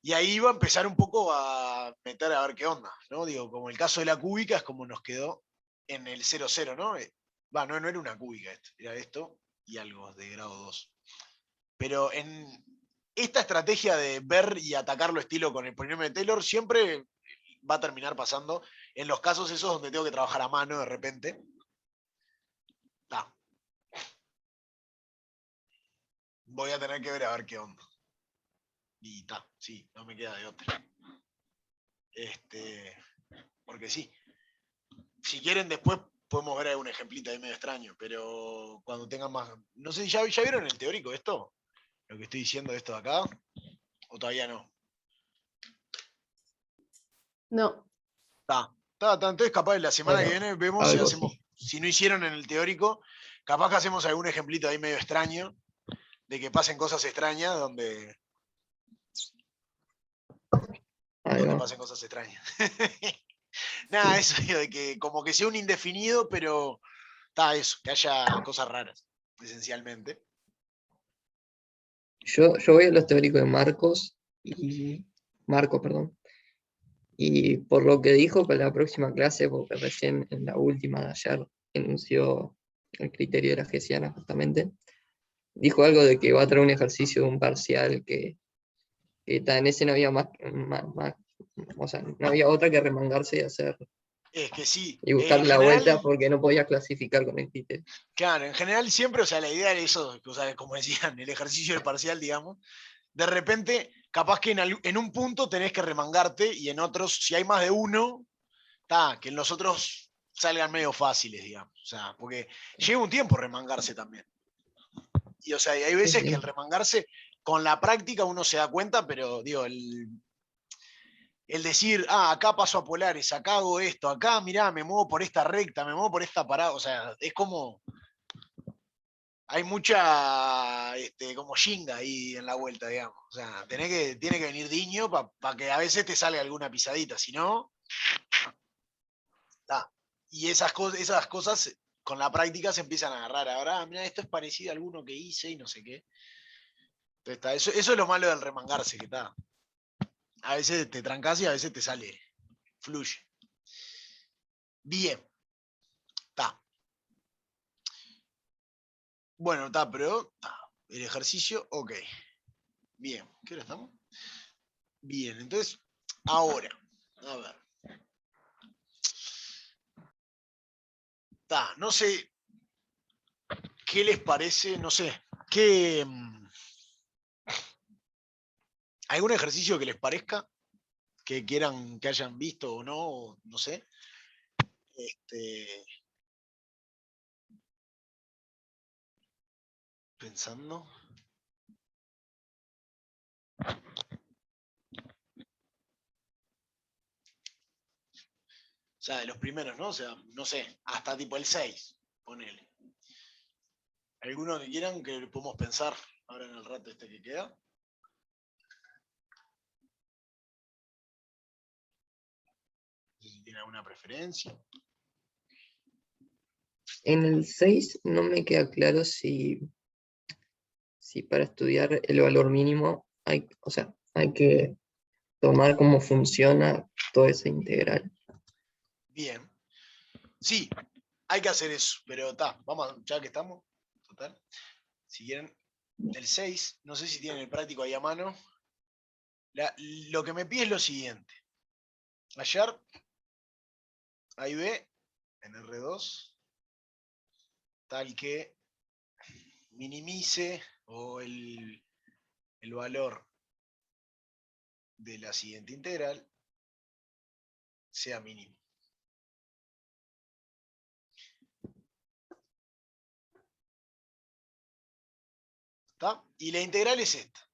Speaker 1: y ahí iba a empezar un poco a meter a ver qué onda, ¿no? Digo, como el caso de la cúbica es como nos quedó en el 0,0, ¿no? No era una cúbica esto, era esto y algo de grado 2. Pero en esta estrategia de ver y atacarlo estilo con el polinomio de Taylor siempre va a terminar pasando en los casos esos donde tengo que trabajar a mano de repente. Ta. Voy a tener que ver a ver qué onda. Y ta, sí, no me queda de otra. Porque sí. Si quieren después podemos ver algún ejemplito ahí medio extraño, pero cuando tengan más... No sé, ¿ya vieron el teórico esto? Lo que estoy diciendo de esto de acá. ¿O todavía no?
Speaker 5: No.
Speaker 1: Entonces capaz la semana que
Speaker 2: Bueno,
Speaker 1: viene vemos si
Speaker 2: algo
Speaker 1: hacemos,
Speaker 2: así.
Speaker 1: si no hicieron en el teórico, capaz que hacemos algún ejemplito ahí medio extraño, de que pasen cosas extrañas donde
Speaker 2: Ahí va.
Speaker 1: pasen cosas extrañas. Nada,
Speaker 2: Sí.
Speaker 1: eso digo, de que como que sea un indefinido, pero está eso, que haya cosas raras, esencialmente.
Speaker 2: Yo voy a los teóricos de Marcos y Marco, perdón. Y por lo que dijo con la próxima clase, porque recién en la última de ayer enunció el criterio de la hessiana justamente, dijo algo de que va a traer un ejercicio de un parcial que en ese no había o sea, no había otra que remangarse y hacer
Speaker 1: Es que sí,
Speaker 2: y
Speaker 1: en
Speaker 2: buscar la
Speaker 1: general,
Speaker 2: vuelta porque no podía clasificar con el criterio.
Speaker 1: claro, en general siempre, o sea, la idea era eso, o sea, como decían, el ejercicio del parcial, digamos, de repente, capaz que en un punto tenés que remangarte y en otros, si hay más de uno, que en los otros salgan medio fáciles, digamos. O sea, porque lleva un tiempo remangarse también. Y o sea, y hay
Speaker 2: Sí,
Speaker 1: veces que
Speaker 2: sí.
Speaker 1: el remangarse, con la práctica uno se da cuenta, pero digo, el decir, acá paso a polares, acá hago esto, acá, mirá, me muevo por esta recta, me muevo por esta parada, o sea, es como, hay mucha, como shinga ahí en la vuelta, digamos. O sea, tiene que venir Diño para que a veces te salga alguna pisadita, si no, ta. Y esas cosas con la práctica se empiezan a agarrar. Ahora, mira, esto es parecido a alguno que hice y no sé qué. Entonces, eso es lo malo del remangarse, que está. A veces te trancas y a veces te sale, fluye. Bien, está. Bueno, está, pero el ejercicio, ok. Bien, ¿qué hora estamos? Bien, entonces, ahora, a ver. No sé qué les parece, no sé, qué, algún ejercicio que les parezca, que quieran que hayan visto o no, no sé. Pensando. O sea, de los primeros, ¿no? O sea, no sé, hasta tipo el 6, ponele. ¿Alguno que quieran que podemos pensar ahora en el rato que queda? No sé si tiene alguna preferencia.
Speaker 2: En el 6 no me queda claro si para estudiar el valor mínimo o sea, hay que tomar cómo funciona toda esa integral.
Speaker 1: Bien. Sí, hay que hacer eso, pero está, vamos, ya que estamos, total. Si quieren, el 6, no sé si tienen el práctico ahí a mano. Lo que me pide es lo siguiente. Hallar A y B en R2, tal que minimice o el valor de la siguiente integral sea mínimo. ¿Está? Y la integral es esta.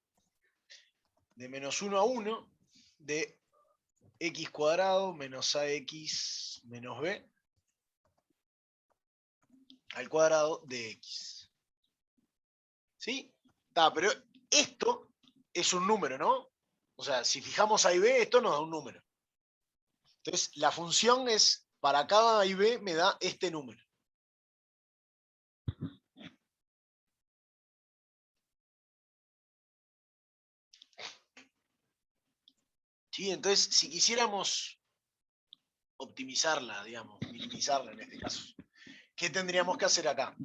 Speaker 1: De menos 1 a 1 de x cuadrado menos ax menos b al cuadrado de x. ¿Sí? Está, pero esto es un número, ¿no? O sea, si fijamos A y B, esto nos da un número. Entonces, la función es, para cada A y B me da este número. ¿Sí? Entonces, si quisiéramos optimizarla, digamos, minimizarla en este caso, ¿qué tendríamos que hacer acá?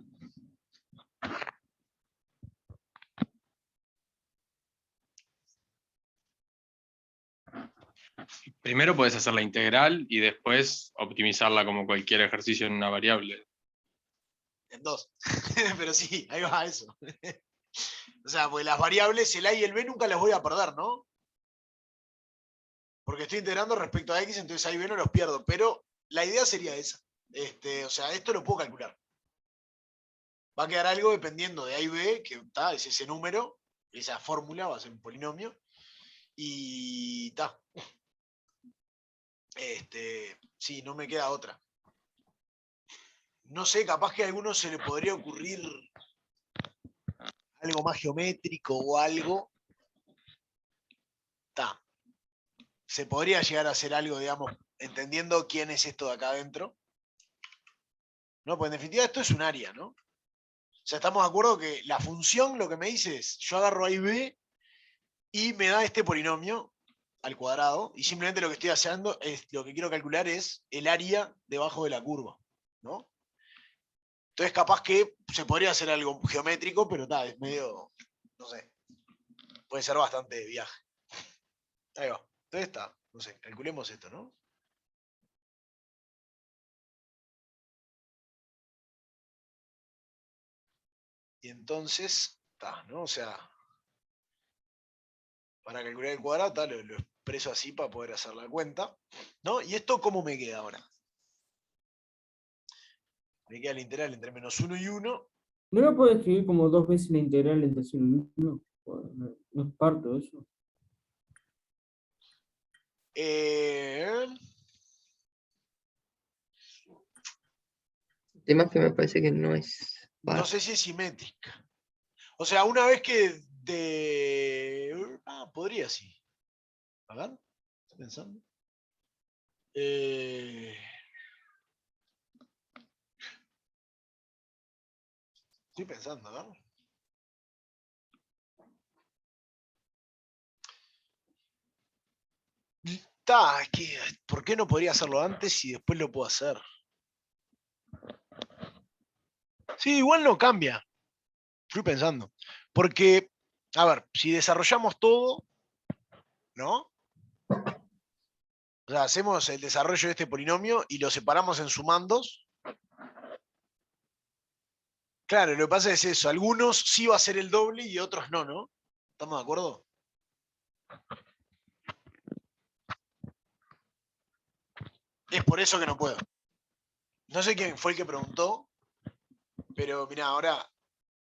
Speaker 5: Primero puedes hacer la integral y después optimizarla como cualquier ejercicio en una variable.
Speaker 1: En 2. Pero sí, ahí va eso. O sea, pues las variables, el A y el B nunca las voy a perder, ¿no? Porque estoy integrando respecto a X, entonces A y B no los pierdo. Pero la idea sería esa. O sea, esto lo puedo calcular. Va a quedar algo dependiendo de A y B, que es ese número, esa fórmula, va a ser un polinomio. Y está. Sí, no me queda otra. No sé, capaz que a alguno se le podría ocurrir algo más geométrico o algo. Está. Se podría llegar a hacer algo, digamos, entendiendo quién es esto de acá adentro. No, pues en definitiva esto es un área, ¿no? O sea, estamos de acuerdo que la función lo que me dice es, yo agarro A y B y me da este polinomio al cuadrado, y simplemente lo que estoy haciendo es, lo que quiero calcular es el área debajo de la curva, ¿no? Entonces capaz que se podría hacer algo geométrico, pero está, es medio, no sé, puede ser bastante de viaje. Ahí va. Entonces está, no sé, calculemos esto, ¿no? Y entonces, está, ¿no? O sea, para calcular el cuadrado, está, lo expreso así para poder hacer la cuenta, ¿no? ¿Y esto cómo me queda ahora? Me queda la integral entre menos 1 y 1.
Speaker 3: ¿No lo puedo escribir como 2 veces la integral entre 0 y 1? No, no es parte de eso.
Speaker 2: El tema es que me parece que no es
Speaker 1: No sé si es simétrica. O sea, una vez que podría sí. A ver, ¿estoy pensando? Estoy pensando, a ver. Es que, ¿por qué no podría hacerlo antes y después lo puedo hacer? Sí, igual no cambia. Estoy pensando. Porque, a ver, si desarrollamos todo, ¿no? O sea, hacemos el desarrollo de este polinomio y lo separamos en sumandos. Claro, lo que pasa es eso. Algunos sí va a ser el doble y otros no, ¿no? ¿Estamos de acuerdo? Es por eso que no puedo. No sé quién fue el que preguntó, pero mirá, ahora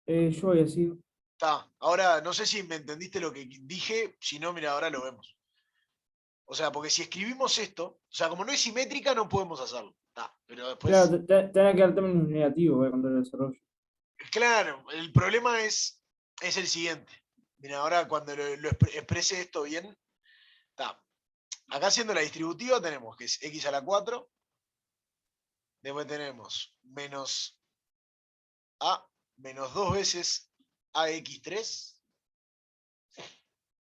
Speaker 3: Yo había sido.
Speaker 1: está. Ahora no sé si me entendiste lo que dije, si no, mira, ahora lo vemos. O sea, porque si escribimos esto, o sea, como no es simétrica, no podemos hacerlo. Está, pero después.
Speaker 3: Claro, te van a quedar términos negativos cuando lo desarrollo.
Speaker 1: Claro, el problema es el siguiente. Mira, ahora cuando lo exprese esto bien, está. Acá haciendo la distributiva tenemos que es x a la 4 Después tenemos menos A, menos 2 veces AX3,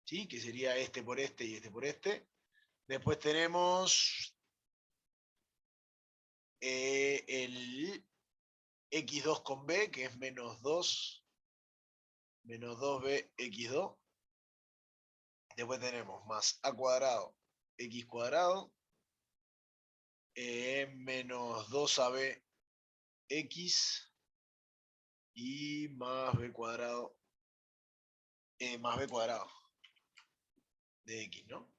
Speaker 1: ¿sí? Que sería este por este y este por este. Después tenemos el X2 con B, que es menos 2B X2. Después tenemos más A cuadrado X cuadrado, menos 2AB X y más B cuadrado, más B cuadrado de X, ¿no?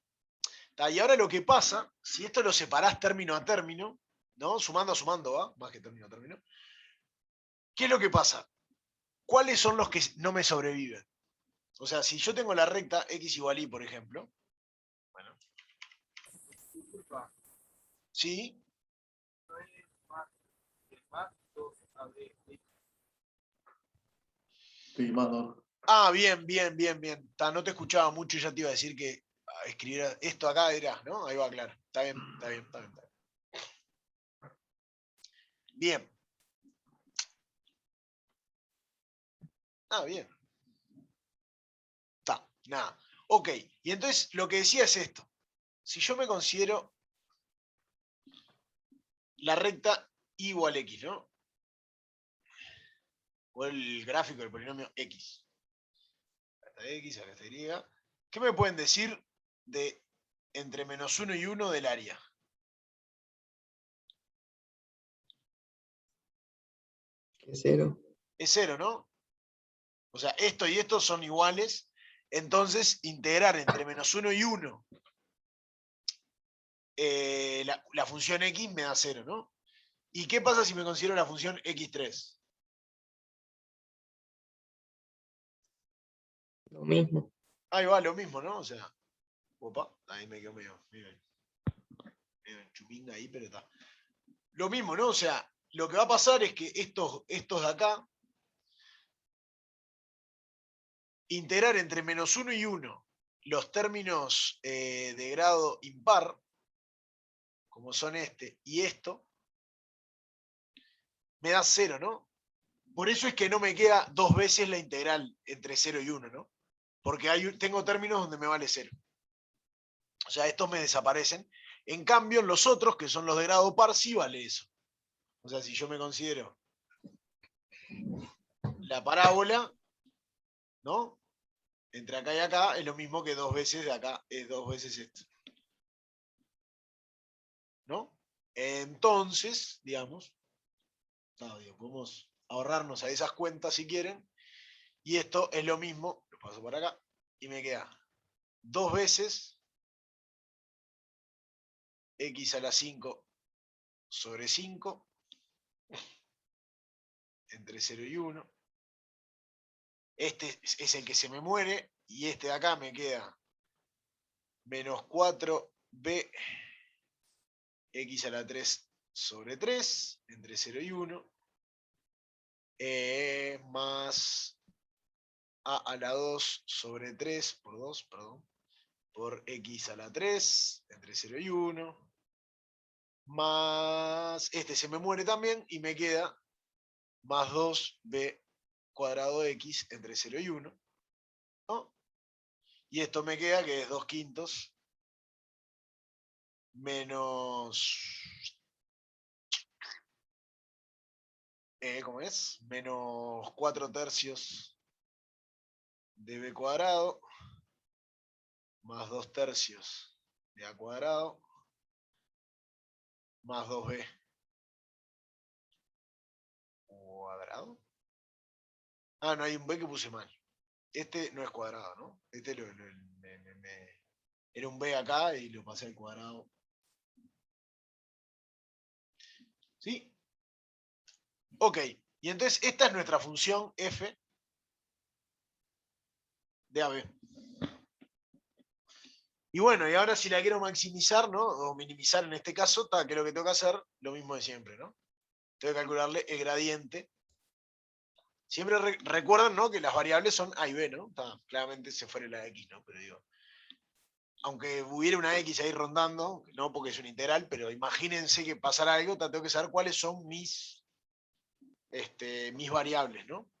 Speaker 1: Y ahora lo que pasa, si esto lo separás término a término, ¿no? Sumando a sumando, ¿va? Más que término a término. ¿Qué es lo que pasa? ¿Cuáles son los que no me sobreviven? O sea, si yo tengo la recta X igual Y, por ejemplo, bueno, ¿sí?
Speaker 4: Sí, más no.
Speaker 1: Ah, bien. No te escuchaba mucho y ya te iba a decir que escribir esto acá era, ¿no? Ahí va, claro. Está bien. Bien. Ah, bien. Está, nada. Ok, y entonces lo que decía es esto. Si yo me considero la recta y igual X, ¿no? O el gráfico del polinomio X. Acá está X, acá está Y. ¿Qué me pueden decir de entre menos 1 y 1 del área?
Speaker 2: Es 0.
Speaker 1: Es 0, ¿no? O sea, esto y esto son iguales. Entonces, integrar entre menos 1 y 1 la función X me da 0, ¿no? ¿Y qué pasa si me considero la función X3?
Speaker 2: Lo mismo.
Speaker 1: Ahí va, lo mismo, ¿no? O sea, opa, ahí me quedo medio chupinga ahí, pero está. Lo mismo, ¿no? O sea, lo que va a pasar es que estos de acá, integrar entre menos 1 y 1 los términos de grado impar, como son este y esto, me da 0, ¿no? Por eso es que no me queda dos veces la integral entre 0 y 1, ¿no? Porque tengo términos donde me vale 0. O sea, estos me desaparecen. En cambio, en los otros, que son los de grado par, sí vale eso. O sea, si yo me considero la parábola, ¿no? Entre acá y acá es lo mismo que dos veces de acá, es dos veces esto. ¿No? Entonces, digamos, podemos ahorrarnos a esas cuentas si quieren. Y esto es lo mismo, lo paso por acá, y me queda dos veces x a la 5 sobre 5 entre 0 y 1. Este es el que se me muere, y este de acá me queda menos 4b x a la 3 sobre 3 entre 0 y 1. Más a la 2 sobre 3 por 2, perdón, por x a la 3 entre 0 y 1. Más este se me muere también y me queda más 2b cuadrado x entre 0 y 1. ¿No? Y esto me queda que es 2 quintos menos... ¿cómo es? Menos 4 tercios de b cuadrado más 2 tercios de a cuadrado más 2b cuadrado. Ah, no, hay un b que puse mal. Este no es cuadrado, ¿no? Este era un b acá y lo pasé al cuadrado. ¿Sí? Ok. Y entonces esta es nuestra función f de AB. Y bueno, y ahora si la quiero maximizar, ¿no? O minimizar en este caso, ¿qué es lo que tengo que hacer? Lo mismo de siempre, ¿no? Tengo que calcularle el gradiente. Siempre recuerden, ¿no? Que las variables son A y B, ¿no? Claramente se fuera la X, ¿no? Pero digo, aunque hubiera una X ahí rondando, no porque es una integral, pero imagínense que pasara algo, tengo que saber cuáles son mis variables, ¿no?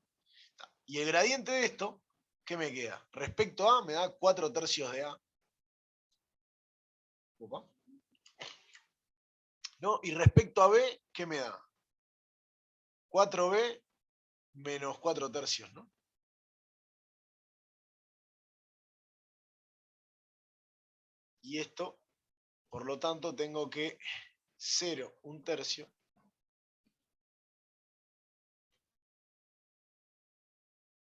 Speaker 1: Y el gradiente de esto, ¿qué me queda? Respecto a, me da 4/3 de A. Opa. ¿No? Y respecto a B, ¿qué me da? 4B menos 4/3, ¿no? Y esto, por lo tanto, tengo que 0/1/3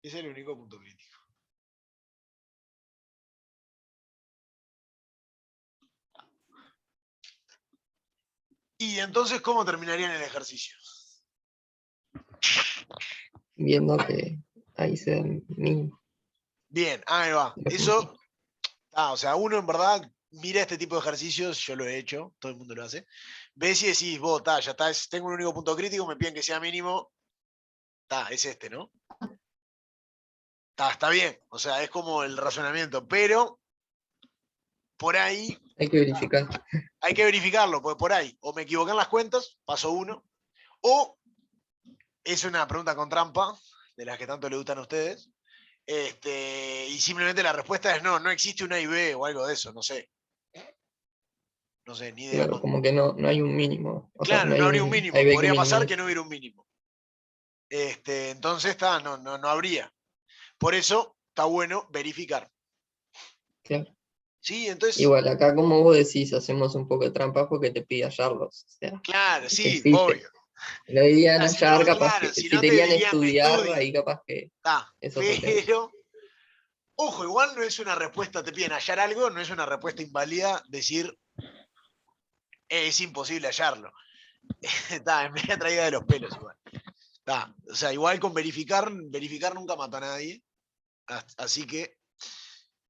Speaker 1: es el único punto crítico. Y entonces, ¿cómo terminaría en el ejercicio?
Speaker 2: Viendo que ahí se da el mínimo.
Speaker 1: Bien, ahí va. Eso, o sea, uno en verdad mira este tipo de ejercicios, yo lo he hecho, todo el mundo lo hace. Ves y decís, vos, ya está, tengo un único punto crítico, me piden que sea mínimo, es este, ¿no? Está bien, o sea, es como el razonamiento, pero por ahí
Speaker 2: Hay que verificar.
Speaker 1: hay que verificarlo, porque por ahí, o me equivoqué en las cuentas, paso 1, o es una pregunta con trampa, de las que tanto le gustan a ustedes, y simplemente la respuesta es no existe una I B o algo de eso, no sé. No sé, ni idea.
Speaker 2: Claro, como que no hay un mínimo. O sea,
Speaker 1: Claro, no habría un mínimo.
Speaker 2: hay B que
Speaker 1: Podría pasar
Speaker 2: minimiza.
Speaker 1: que no hubiera un mínimo. Entonces no habría. Por eso está bueno verificar.
Speaker 2: Claro.
Speaker 1: Sí, entonces,
Speaker 2: Igual, acá como vos decís, hacemos un poco de trampa porque te pide hallarlos. O sea,
Speaker 1: claro,
Speaker 2: eso
Speaker 1: sí,
Speaker 2: existe.
Speaker 1: obvio.
Speaker 2: Lo dirían
Speaker 1: Si no,
Speaker 2: hallar, capaz
Speaker 1: claro,
Speaker 2: que,
Speaker 1: si
Speaker 2: si
Speaker 1: no
Speaker 2: te
Speaker 1: te
Speaker 2: dirían
Speaker 1: dirían
Speaker 2: estudiar,
Speaker 1: estudie.
Speaker 2: ahí capaz que es otro tema.
Speaker 1: Pero, ojo, igual no es una respuesta, te piden hallar algo, no es una respuesta inválida decir es imposible hallarlo. Es media traída de los pelos igual. O sea, igual con verificar nunca mata a nadie. Así que,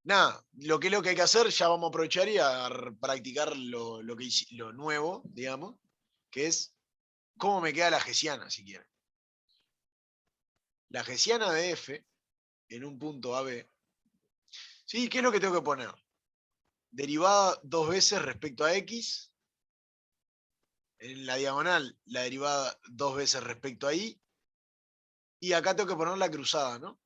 Speaker 1: nada, lo que hay que hacer, ya vamos a aprovechar y a practicar lo nuevo, digamos, que es cómo me queda la hessiana, si quieren. La hessiana de F en un punto AB. ¿Sí? ¿Qué es lo que tengo que poner? Derivada 2 veces respecto a X. En la diagonal, la derivada 2 veces respecto a Y. Y acá tengo que poner la cruzada, ¿no?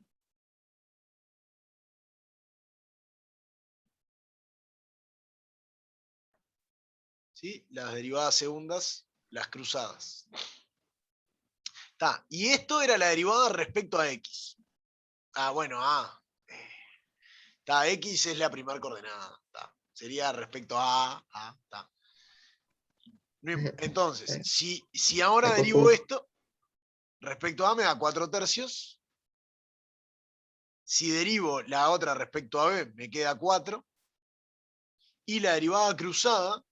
Speaker 1: ¿Sí? Las derivadas segundas, las cruzadas. Y esto era la derivada respecto a X. Bueno, X es la primera coordenada. Sería respecto a. Entonces, si ahora derivo
Speaker 2: Acostumbro.
Speaker 1: esto, respecto a me da 4/3. Si derivo la otra respecto a B, me queda 4. Y la derivada cruzada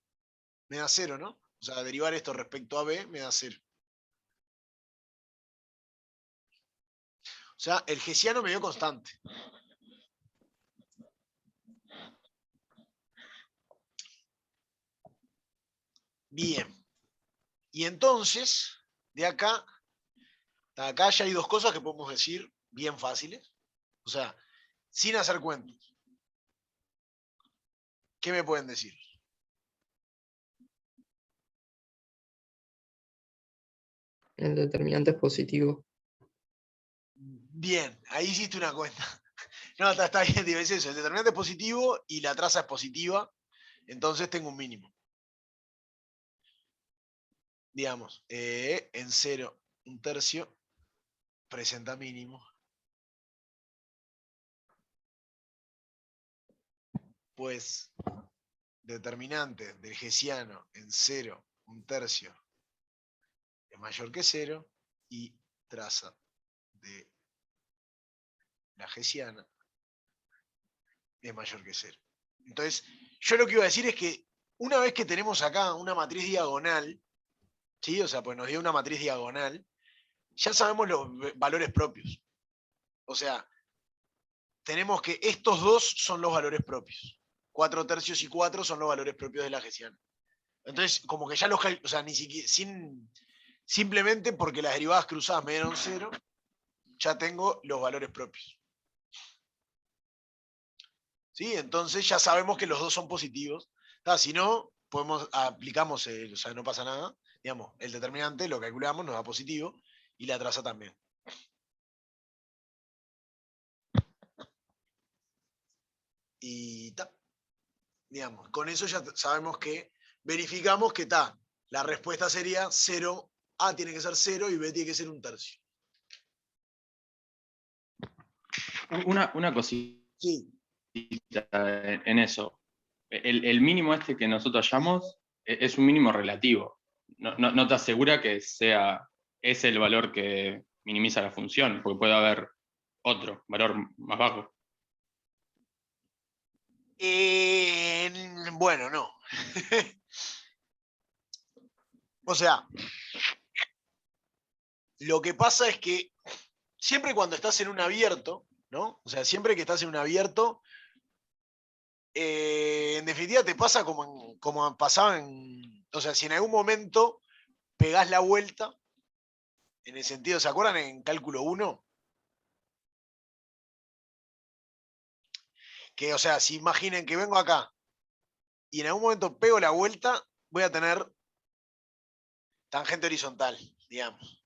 Speaker 1: me da 0, ¿no? O sea, derivar esto respecto a B me da 0. O sea, el hessiano me dio constante. Bien. Y entonces, de acá ya hay dos cosas que podemos decir bien fáciles. O sea, sin hacer cuentos. ¿Qué me pueden decir?
Speaker 2: El determinante es positivo.
Speaker 1: Bien, ahí hiciste una cuenta. No, está bien, tío, es eso. El determinante es positivo y la traza es positiva. Entonces tengo un mínimo. Digamos, en 0/1/3 presenta mínimo. Pues determinante del hessiano en 0/1/3 es mayor que 0 y traza de la hessiana es mayor que 0. Entonces, yo lo que iba a decir es que una vez que tenemos acá una matriz diagonal, ¿sí? O sea, pues nos dio una matriz diagonal, ya sabemos los valores propios. O sea, tenemos que estos dos son los valores propios. 4/3 y 4 son los valores propios de la hessiana. Entonces, como que ya los o sea, ni siquiera, simplemente porque las derivadas cruzadas me dieron 0, ya tengo los valores propios. ¿Sí? Entonces ya sabemos que los dos son positivos. Si no, aplicamos, o sea, no pasa nada. Digamos, el determinante lo calculamos, nos da positivo, y la traza también. Y digamos, con eso ya sabemos que verificamos que la respuesta sería 0, A tiene que ser 0 y B tiene que ser 1/3.
Speaker 5: Una cosita
Speaker 1: Sí,
Speaker 5: en eso. El mínimo este que nosotros hallamos es un mínimo relativo. No te asegura que sea ese el valor que minimiza la función, porque puede haber otro valor más bajo.
Speaker 1: bueno, no. O sea, lo que pasa es que siempre cuando estás en un abierto, ¿no? O sea, siempre que estás en un abierto, en definitiva te pasa como pasaba en. O sea, si en algún momento pegás la vuelta, en el sentido, ¿se acuerdan en cálculo 1? Que, o sea, si imaginen que vengo acá y en algún momento pego la vuelta, voy a tener tangente horizontal, digamos.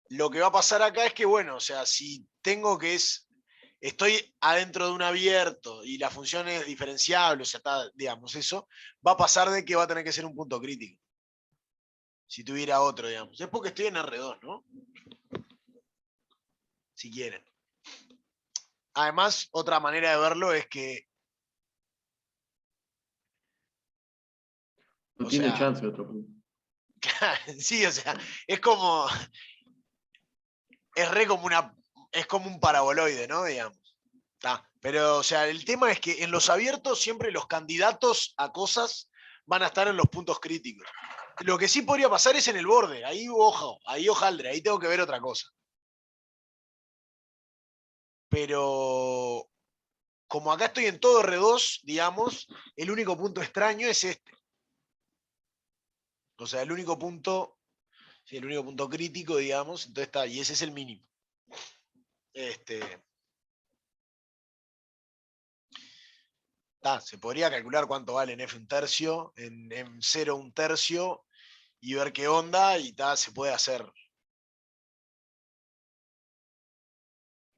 Speaker 1: Lo que va a pasar acá es que, bueno, o sea, si tengo que estoy adentro de un abierto y la función es diferenciable, o sea, está, digamos, eso, va a pasar de que va a tener que ser un punto crítico. Si tuviera otro, digamos. Es porque estoy en R2, ¿no? Si quieren. Además, otra manera de verlo es que.
Speaker 4: No
Speaker 1: O
Speaker 4: tiene
Speaker 1: sea,
Speaker 4: chance otro punto.
Speaker 1: sí, o sea, es como. Es como un paraboloide, ¿no? Digamos. Pero, o sea, el tema es que en los abiertos siempre los candidatos a cosas van a estar en los puntos críticos. Lo que sí podría pasar es en el borde. Ahí, ojo, ahí hojaldre, ahí tengo que ver otra cosa. Pero como acá estoy en todo R2, digamos, el único punto extraño es este. O sea, el único punto crítico, digamos, entonces está, y ese es el mínimo. Se podría calcular cuánto vale en F 1/3, en 0 1/3, y ver qué onda, y se puede hacer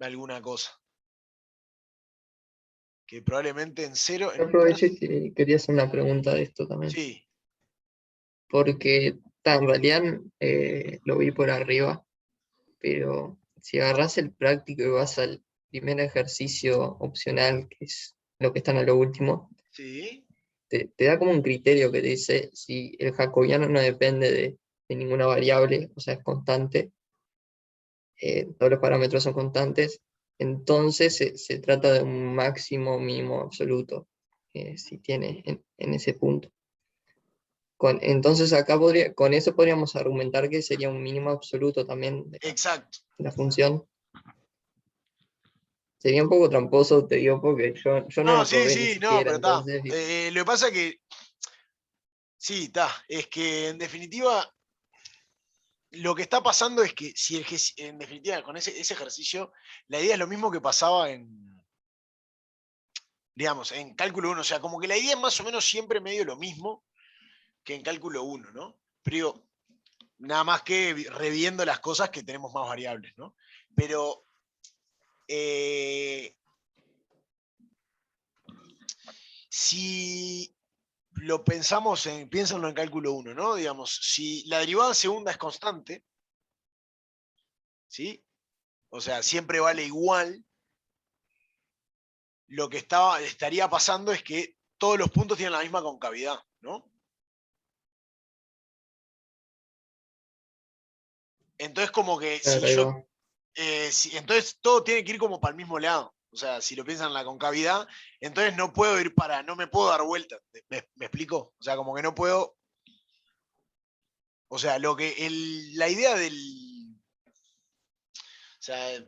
Speaker 1: alguna cosa. Que probablemente en 0, en
Speaker 2: Yo
Speaker 1: un tercio.
Speaker 2: aproveché que quería hacer una pregunta de esto también,
Speaker 1: Sí,
Speaker 2: porque en realidad lo vi por arriba, pero si agarras el práctico y vas al primer ejercicio opcional, que es lo que están a lo último,
Speaker 1: sí.
Speaker 2: te da como un criterio que te dice si el jacobiano no depende de ninguna variable, o sea, es constante, todos los parámetros son constantes, entonces se trata de un máximo mínimo absoluto, si tiene en ese punto. Entonces acá con eso podríamos argumentar que sería un mínimo absoluto también de
Speaker 1: Exacto.
Speaker 2: la función. Sería un poco tramposo, te digo, porque yo no
Speaker 1: No,
Speaker 2: lo
Speaker 1: sí,
Speaker 2: probé ni
Speaker 1: sí, no,
Speaker 2: siquiera,
Speaker 1: pero está.
Speaker 2: entonces
Speaker 1: Lo que pasa que. Sí, está. Es que en definitiva. Lo que está pasando es que si en definitiva con ese ejercicio, la idea es lo mismo que pasaba digamos, en cálculo 1. O sea, como que la idea es más o menos siempre medio lo mismo que en cálculo 1, ¿no? Pero digo, nada más que reviendo las cosas que tenemos más variables, ¿no? Pero si lo pensamos piénsenlo en cálculo 1, ¿no? Digamos, si la derivada segunda es constante, ¿sí? O sea, siempre vale igual. Lo que estaría pasando es que todos los puntos tienen la misma concavidad, ¿no? Entonces, como que
Speaker 2: claro, ahí va.
Speaker 1: entonces todo tiene que ir como para el mismo lado. O sea, si lo piensan en la concavidad, entonces no puedo no me puedo dar vuelta. ¿Me explico? O sea, como que no puedo. O sea, la idea del. O sea,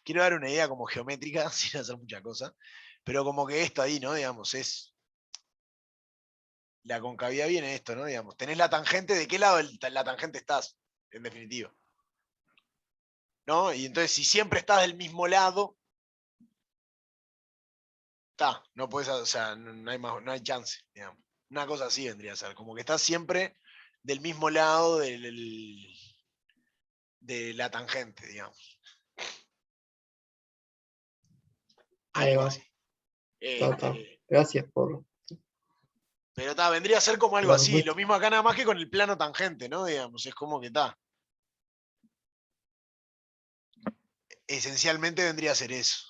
Speaker 1: quiero dar una idea como geométrica, sin hacer mucha cosa, pero como que esto ahí, ¿no? Digamos, es. La concavidad viene esto, ¿no? Digamos, tenés la tangente, ¿de qué lado la tangente estás? En definitiva. ¿no? Y entonces, si siempre estás del mismo lado, no puedes, o sea, no hay chance, digamos. Una cosa así vendría a ser, como que estás siempre del mismo lado de la tangente, digamos.
Speaker 2: Ahí
Speaker 1: Algo
Speaker 2: va.
Speaker 1: así.
Speaker 2: Ta. Gracias por
Speaker 1: Pero vendría a ser como algo
Speaker 2: la
Speaker 1: así.
Speaker 2: respuesta.
Speaker 1: Lo mismo acá nada más que con el plano tangente, ¿no? Digamos, es como que esencialmente vendría a ser eso.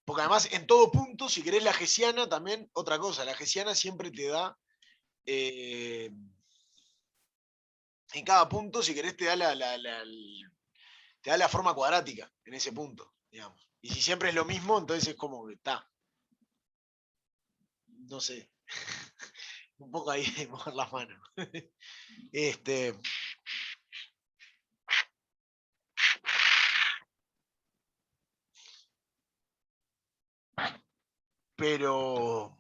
Speaker 1: Porque además, en todo punto, si querés la hessiana, también otra cosa. La hessiana siempre te da. En cada punto, si querés, te da la forma cuadrática en ese punto, digamos. Y si siempre es lo mismo, entonces es como que no sé. Un poco ahí de mover las manos. Pero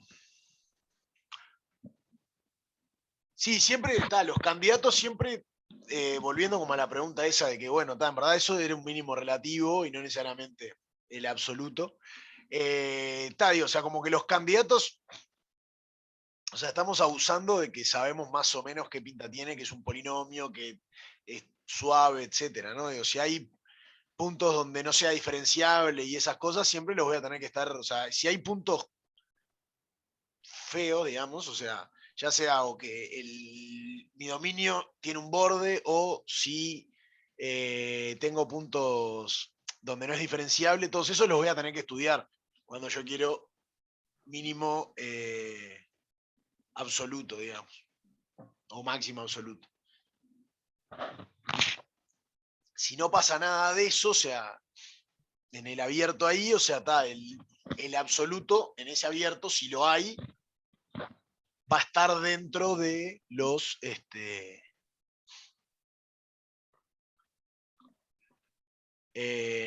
Speaker 1: sí, siempre los candidatos siempre, volviendo como a la pregunta esa de que, bueno, en verdad eso era un mínimo relativo y no necesariamente el absoluto. Digo, o sea, como que los candidatos, o sea, estamos abusando de que sabemos más o menos qué pinta tiene, que es un polinomio, que es suave, etcétera, ¿no? Digo, si hay puntos donde no sea diferenciable y esas cosas, siempre los voy a tener que estar, o sea, si hay puntos feos, digamos, o sea, ya sea o que mi dominio tiene un borde o si tengo puntos donde no es diferenciable, todos esos los voy a tener que estudiar cuando yo quiero mínimo absoluto, digamos, o máximo absoluto. Si no pasa nada de eso, o sea, en el abierto ahí, o sea, el absoluto en ese abierto, si lo hay, va a estar dentro de los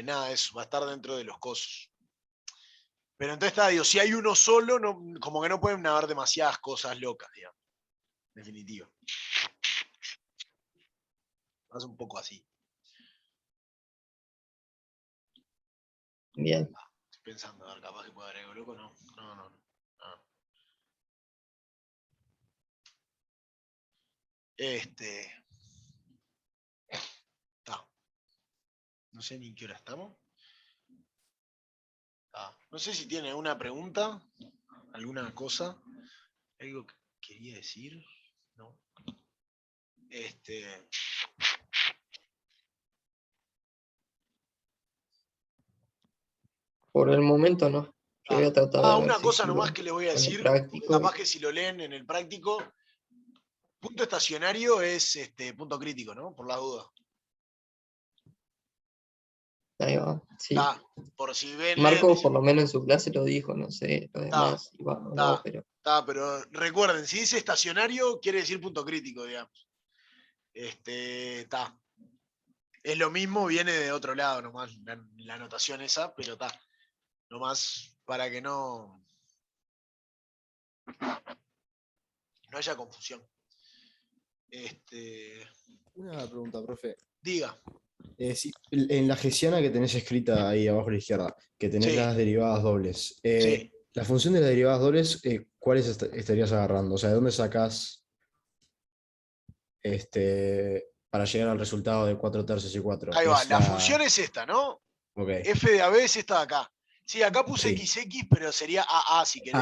Speaker 1: nada, eso va a estar dentro de los cosos. Pero entonces digo, si hay uno solo, como que no pueden haber demasiadas cosas locas, digamos. En definitiva. Es un poco así.
Speaker 2: Bien.
Speaker 1: Estoy pensando, a ver, capaz que pueda haber algo loco, no. No. No sé ni qué hora estamos. No sé si tiene alguna pregunta, alguna cosa, algo que quería decir. No.
Speaker 2: Por el momento no. Yo voy a tratar de ver
Speaker 1: Una
Speaker 2: si
Speaker 1: cosa
Speaker 2: sigo
Speaker 1: nomás que les voy a
Speaker 2: con el
Speaker 1: decir, porque
Speaker 2: práctico.
Speaker 1: capaz que si lo leen en el práctico, punto estacionario es punto crítico, ¿no? Por la duda.
Speaker 2: Ahí va. Sí.
Speaker 1: Por si ven,
Speaker 2: Marco por lo menos en su clase lo dijo, no sé, lo demás iba o no, pero.
Speaker 1: Pero recuerden, si dice estacionario, quiere decir punto crítico, digamos. Es lo mismo, viene de otro lado nomás, la anotación esa, pero nomás para que no haya confusión.
Speaker 6: Una pregunta, profe.
Speaker 1: Diga.
Speaker 6: En la hessiana que tenés escrita ahí abajo a la izquierda, que tenés
Speaker 1: Sí.
Speaker 6: las derivadas dobles,
Speaker 1: Sí.
Speaker 6: la función de las derivadas dobles, ¿cuáles estarías agarrando? O sea, ¿de dónde sacás para llegar al resultado de 4 tercios y 4?
Speaker 1: Ahí
Speaker 6: Que
Speaker 1: va,
Speaker 6: es
Speaker 1: la función es esta, ¿no?
Speaker 6: Ok.
Speaker 1: F de AB es esta de acá. Sí, acá puse
Speaker 6: Sí.
Speaker 1: XX, pero sería AA si querés.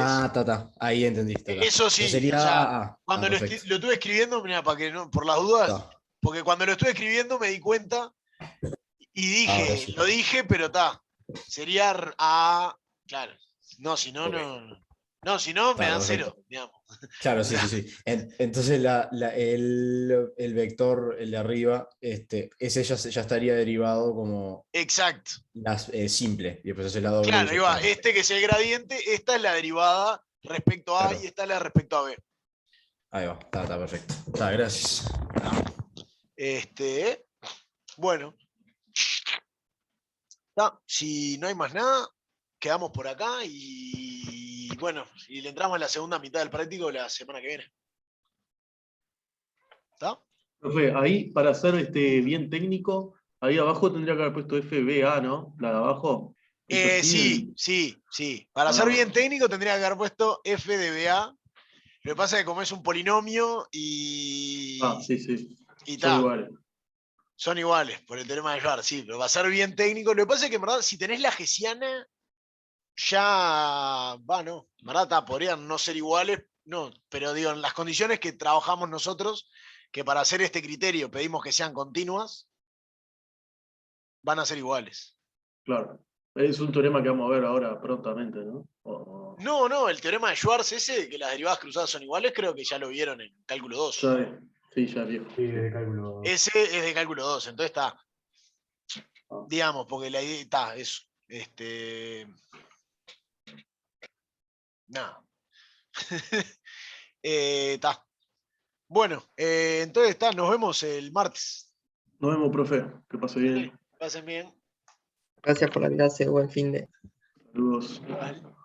Speaker 6: Ahí entendiste.
Speaker 1: Eso
Speaker 6: O sea,
Speaker 1: sí,
Speaker 6: sería
Speaker 1: o sea,
Speaker 6: AA.
Speaker 1: cuando lo
Speaker 6: Perfecto.
Speaker 1: estuve escribiendo, mira, para que no, por las dudas, porque cuando lo estuve escribiendo me di cuenta y dije,
Speaker 6: Ahora sí.
Speaker 1: lo dije, pero sería AA, claro. No, si no,
Speaker 6: Ok.
Speaker 1: no, si no, me dan
Speaker 6: Perfecto.
Speaker 1: 0, digamos.
Speaker 6: Claro, sí. Entonces el vector, el de arriba, ese ya estaría derivado como
Speaker 1: Exacto.
Speaker 6: simple. Y después haces la doble.
Speaker 1: Claro, ahí va. Que es el gradiente, esta es la derivada respecto a A y esta es la respecto a B.
Speaker 6: Ahí va, está perfecto. Gracias.
Speaker 1: Bueno. Si no hay más nada, quedamos por acá y bueno, y le entramos en la segunda mitad del práctico la semana que viene. ¿Está?
Speaker 4: Profe, ahí para ser bien técnico, ahí abajo tendría que haber puesto FBA, ¿no? La de abajo. Eso
Speaker 1: Sí,
Speaker 4: sí,
Speaker 1: sí. Para
Speaker 4: Ah.
Speaker 1: ser bien técnico tendría que haber puesto f de BA. Lo que pasa es que como es un polinomio y
Speaker 4: sí.
Speaker 1: y
Speaker 4: Son
Speaker 1: ta,
Speaker 4: iguales.
Speaker 1: son iguales por el teorema de Schwarz, sí, pero va a ser bien técnico. Lo que pasa es que en verdad, si tenés la hessiana, ya, no, en verdad podrían no ser iguales, no, pero digo, en las condiciones que trabajamos nosotros, que para hacer este criterio pedimos que sean continuas, van a ser iguales.
Speaker 4: Claro. Es un teorema que vamos a ver ahora prontamente, ¿no?
Speaker 1: No, el teorema de Schwarz ese, de que las derivadas cruzadas son iguales, creo que ya lo vieron en cálculo 2.
Speaker 4: Sí, ya viejo.
Speaker 6: Sí, de cálculo.
Speaker 1: Ese es de cálculo 2, entonces está. Digamos, porque la idea está, eso. Nada. Está. Bueno, entonces está, nos vemos el martes.
Speaker 4: Nos vemos, profe. Que pase bien.
Speaker 1: Pasen bien.
Speaker 2: Gracias por la clase, buen fin de.
Speaker 4: Saludos.
Speaker 1: Igual.